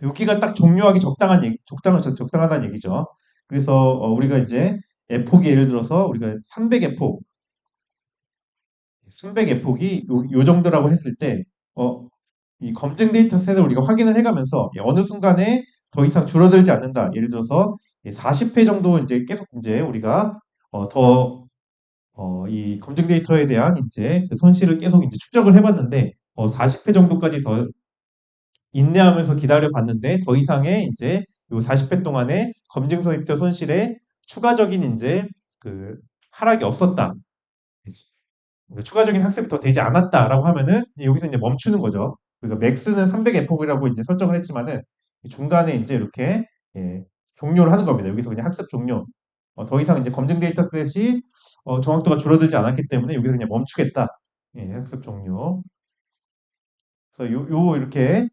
[SPEAKER 1] 여기가 딱 종료하기 적당하다는 얘기죠. 그래서 우리가 이제 에폭이 예를 들어서 우리가 300 에폭, 300 에폭이 요 정도라고 했을 때 어, 이 검증 데이터셋을 우리가 확인을 해가면서 어느 순간에 더 이상 줄어들지 않는다. 예를 들어서 40회 정도 이제 계속 이제 우리가 더 이 검증 데이터에 대한 이제 그 손실을 계속 이제 축적을 해봤는데 40회 정도까지 더 인내하면서 기다려 봤는데 더 이상의 이제 요 40회 동안에 검증 데이터 손실에 추가적인 이제 그 하락이 없었다. 추가적인 학습이 더 되지 않았다라고 하면은 여기서 이제 멈추는 거죠. 그러니까 맥스는 300 F이라고 이제 설정을 했지만은 중간에 이제 이렇게 종료를 하는 겁니다. 여기서 그냥 학습 종료. 더 이상 이제 검증 데이터셋이 정확도가 줄어들지 않았기 때문에 여기서 그냥 멈추겠다. 학습 종료. 그래서 요 이렇게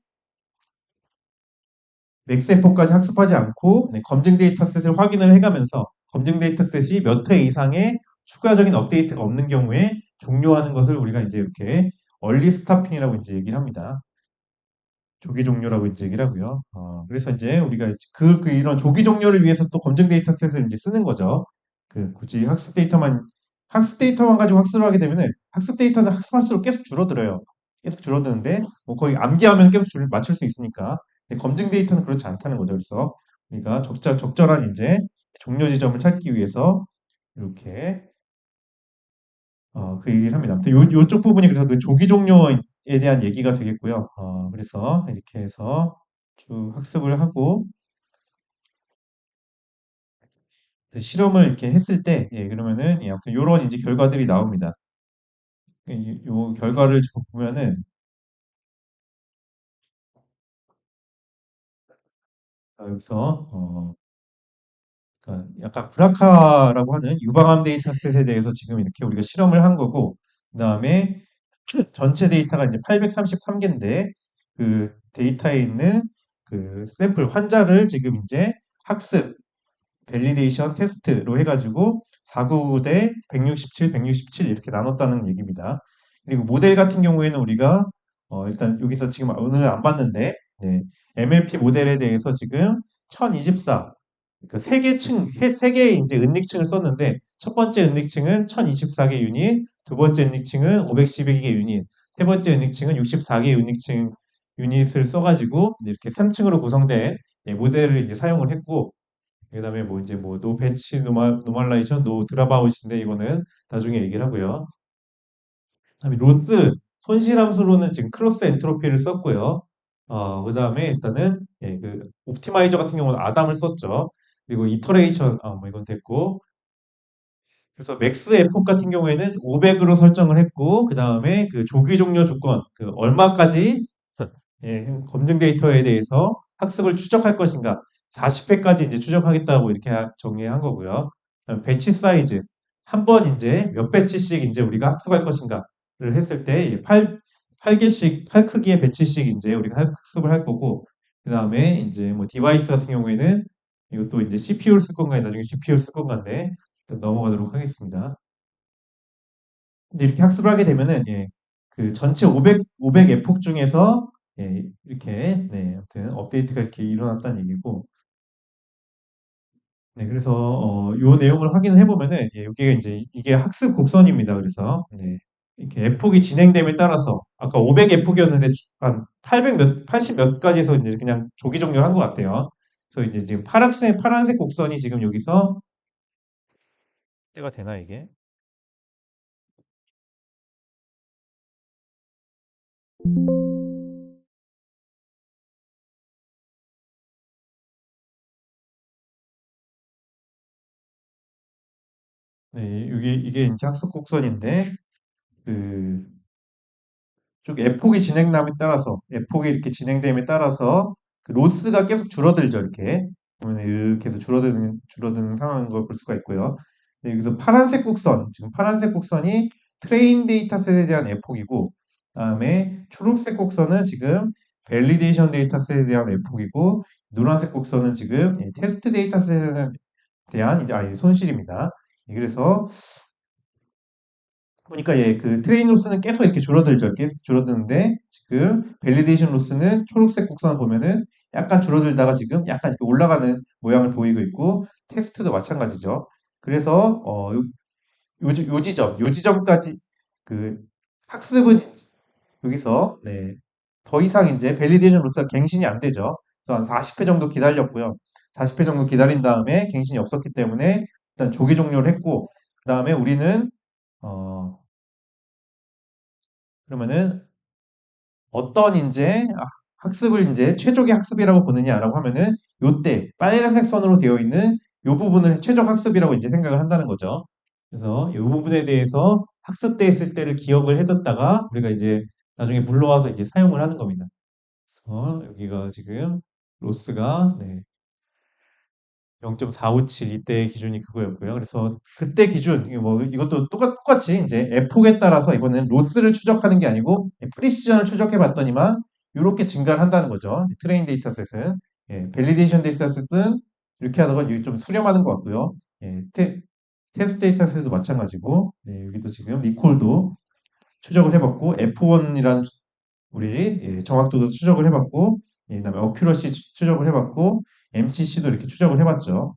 [SPEAKER 1] 맥스 에포까지 학습하지 않고 네, 검증 데이터셋을 확인을 해가면서 검증 데이터셋이 몇 회 이상의 추가적인 업데이트가 없는 경우에 종료하는 것을 우리가 이제 이렇게 얼리 스타핑이라고 이제 얘기를 합니다. 조기 종료라고 이제 얘기를 하고요. 그래서 이제 우리가 이런 조기 종료를 위해서 또 검증 데이터셋을 이제 쓰는 거죠. 굳이 학습 데이터만 가지고 학습을 하게 되면은 학습 데이터는 학습할수록 계속 줄어들어요. 계속 줄어드는데, 뭐 거의 암기하면 계속 맞출 수 있으니까. 근데 검증 데이터는 그렇지 않다는 거죠. 그래서 우리가 적절한 이제 종료 지점을 찾기 위해서 이렇게 그 얘기를 합니다. 아무튼 요쪽 부분이 그래서 그 조기 종료에 대한 얘기가 되겠고요. 그래서 이렇게 해서 쭉 학습을 하고 그 실험을 이렇게 했을 때, 예, 그러면은, 예, 아무튼 요런 이제 결과들이 나옵니다. 요 결과를 좀 보면은, 여기서, 그러니까 약간 브라카라고 하는 유방암 데이터셋에 대해서 지금 이렇게 우리가 실험을 한 거고, 그 다음에 전체 데이터가 이제 833개인데, 그 데이터에 있는 그 샘플 환자를 지금 이제 학습, 밸리데이션 테스트로 해가지고 499대 167, 167 이렇게 나눴다는 얘기입니다. 그리고 모델 같은 경우에는 우리가 일단 여기서 지금 오늘 안 봤는데 네, MLP 모델에 대해서 지금 1024, 그러니까 세 개의 이제 은닉층을 썼는데 첫 번째 은닉층은 1024개 유닛, 두 번째 은닉층은 512개 유닛, 세 번째 은닉층은 64개 은닉층 유닛을 써가지고 이렇게 3층으로 구성된 예, 모델을 이제 사용을 했고 그다음에 뭐 이제 뭐 노 배치 노멀라이션 노 드랍아웃인데 이거는 나중에 얘기를 하고요. 그다음에 로스 손실함수로는 지금 크로스 엔트로피를 썼고요. 그다음에 일단은 예, 그 옵티마이저 같은 경우는 아담을 썼죠. 그리고 이터레이션 뭐 이건 됐고 그래서 맥스 에폭 같은 경우에는 500으로 설정을 했고 그다음에 그 조기 종료 조건 그 얼마까지 예, 검증 데이터에 대해서 학습을 추적할 것인가 40회까지 이제 추적하겠다고 이렇게 정리한 거고요. 그다음에 배치 사이즈 한 번 이제 몇 배치씩 이제 우리가 학습할 것인가를 했을 때 8개씩 8크기의 배치씩 이제 우리가 학습을 할 거고 그다음에 이제 뭐 디바이스 같은 경우에는 이것도 이제 CPU를 쓸 건가 나중에 GPU를 쓸 건가인데 일단 넘어가도록 하겠습니다. 근데 이렇게 학습을 하게 되면은 예, 그 전체 500 에폭 중에서 예, 이렇게 네, 아무튼 업데이트가 이렇게 일어났다는 얘기고 네, 그래서 요 내용을 확인을 해보면은 예, 여기가 이제 이게 학습 곡선입니다. 그래서 네, 이렇게 에폭이 진행됨에 따라서 아까 500 에폭이었는데 한 800 80 몇 가지에서 이제 그냥 조기 종료를 한 것 같아요. 그래서 이제 지금 파란색 곡선이 지금 여기서 때가 되나 이게? 네, 이게 이제 학습 곡선인데 그 쭉 에폭이 진행됨에 따라서 에폭이 이렇게 진행됨에 따라서 그 로스가 계속 줄어들죠 이렇게 보면 이렇게 해서 줄어드는 상황인 걸 볼 수가 있고요. 네, 여기서 파란색 곡선 지금 파란색 곡선이 트레인 데이터셋에 대한 에폭이고 그다음에 초록색 곡선은 지금 밸리데이션 데이터셋에 대한 에폭이고 노란색 곡선은 지금 테스트 데이터셋에 대한 이제 손실입니다. 그래서 보니까 예, 그 트레인 로스는 계속 이렇게 줄어들죠. 계속 줄어드는데 지금 밸리데이션 로스는 초록색 곡선 보면은 약간 줄어들다가 지금 약간 이렇게 올라가는 모양을 보이고 있고 테스트도 마찬가지죠. 그래서 요 지점까지 그 학습은 여기서 네, 더 이상 이제 밸리데이션 로스가 갱신이 안 되죠. 그래서 한 40회 정도 기다렸고요. 40회 정도 기다린 다음에 갱신이 없었기 때문에 일단 조기 종료를 했고 그다음에 우리는 어, 그러면은 어떤 이제 학습을 이제 최적의 학습이라고 보느냐라고 하면은 요때 빨간색 선으로 되어 있는 요 부분을 최적 학습이라고 이제 생각을 한다는 거죠. 그래서 이 부분에 대해서 학습돼 있을 때를 기억을 해뒀다가 우리가 이제 나중에 불러와서 이제 사용을 하는 겁니다. 그래서 여기가 지금 로스가 네, 0.457 이때 기준이 그거였고요. 그래서 그때 기준 뭐 이것도 똑같이 이제 에폭에 따라서 이번엔 로스를 추적하는 게 아니고 프리시전을 추적해 봤더니만 이렇게 증가를 한다는 거죠. 트레인 데이터셋은 밸리데이션 데이터셋은 이렇게 하다가 여기 좀 수렴하는 것 같고요. 테스트 데이터셋도 마찬가지고, 여기도 지금 리콜도 추적을 해봤고, F1이라는 우리 정확도도 추적을 해봤고, 그다음에 어큐러시 추적을 해봤고, MCC도 이렇게 추적을 해봤죠.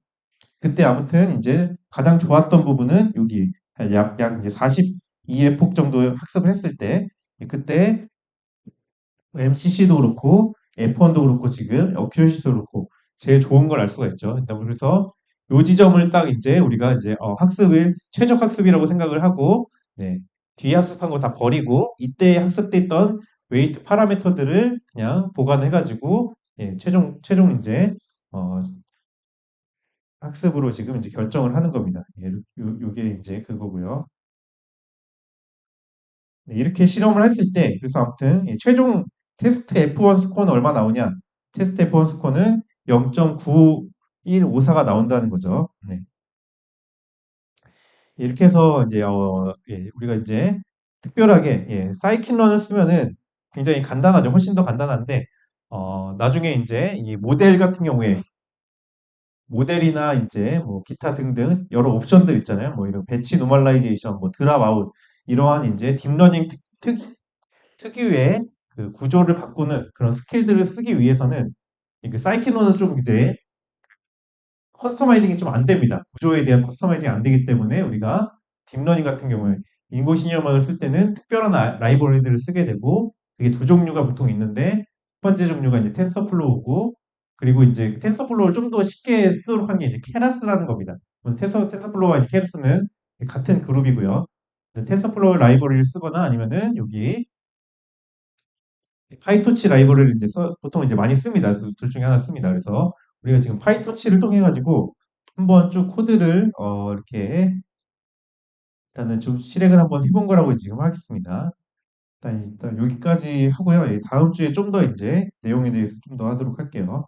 [SPEAKER 1] 그때 아무튼 이제 가장 좋았던 부분은 여기 약 이제 42의 폭 정도 학습을 했을 때 그때 MCC도 그렇고 F1도 그렇고 지금 어큐러시도 그렇고 제일 좋은 걸 알 수가 있죠. 그래서 요 지점을 딱 이제 우리가 이제 학습을 최적 학습이라고 생각을 하고 네, 뒤에 학습한 거 다 버리고 이때 학습됐던 웨이트 파라미터들을 그냥 보관해가지고 최종 이제 어, 학습으로 지금 이제 결정을 하는 겁니다. 요게 이제 그거고요. 네, 이렇게 실험을 했을 때, 그래서 아무튼 최종 테스트 F1 스코어는 얼마 나오냐? 테스트 F1 스코어는 0.9154가 나온다는 거죠. 네. 이렇게 해서 이제 우리가 이제 특별하게 사이킨런을 쓰면은 굉장히 간단하죠. 훨씬 더 간단한데 나중에 이제 이 모델 같은 경우에 모델이나 이제 뭐 기타 등등 여러 옵션들 있잖아요. 뭐 이런 배치 노멀라이제이션, 뭐 드랍 아웃 이러한 이제 딥러닝 특유의 그 구조를 바꾸는 그런 스킬들을 쓰기 위해서는 그 사이키노는 좀 이제 커스터마이징이 좀 안 됩니다. 구조에 대한 커스터마이징이 안 되기 때문에 우리가 딥러닝 같은 경우에 인공지능을 쓸 때는 특별한 라이브러리들을 쓰게 되고 그게 두 종류가 보통 있는데 첫 번째 종류가 이제 텐서플로우고 그리고 이제 그 텐서플로우를 좀 더 쉽게 쓰도록 한 게 이제 케라스라는 겁니다. 텐서플로우와 이제 케라스는 같은 그룹이고요. 텐서플로우 라이브러리를 쓰거나 아니면은 여기 파이토치 라이브러리를 이제 보통 이제 많이 씁니다. 둘 중에 하나 씁니다. 그래서 우리가 지금 파이토치를 통해 가지고 한번 쭉 코드를 이렇게 일단은 좀 실행을 한번 해본 거라고 지금 하겠습니다. 일단 여기까지 하고요. 다음 주에 좀 더 이제 내용에 대해서 좀 더 하도록 할게요.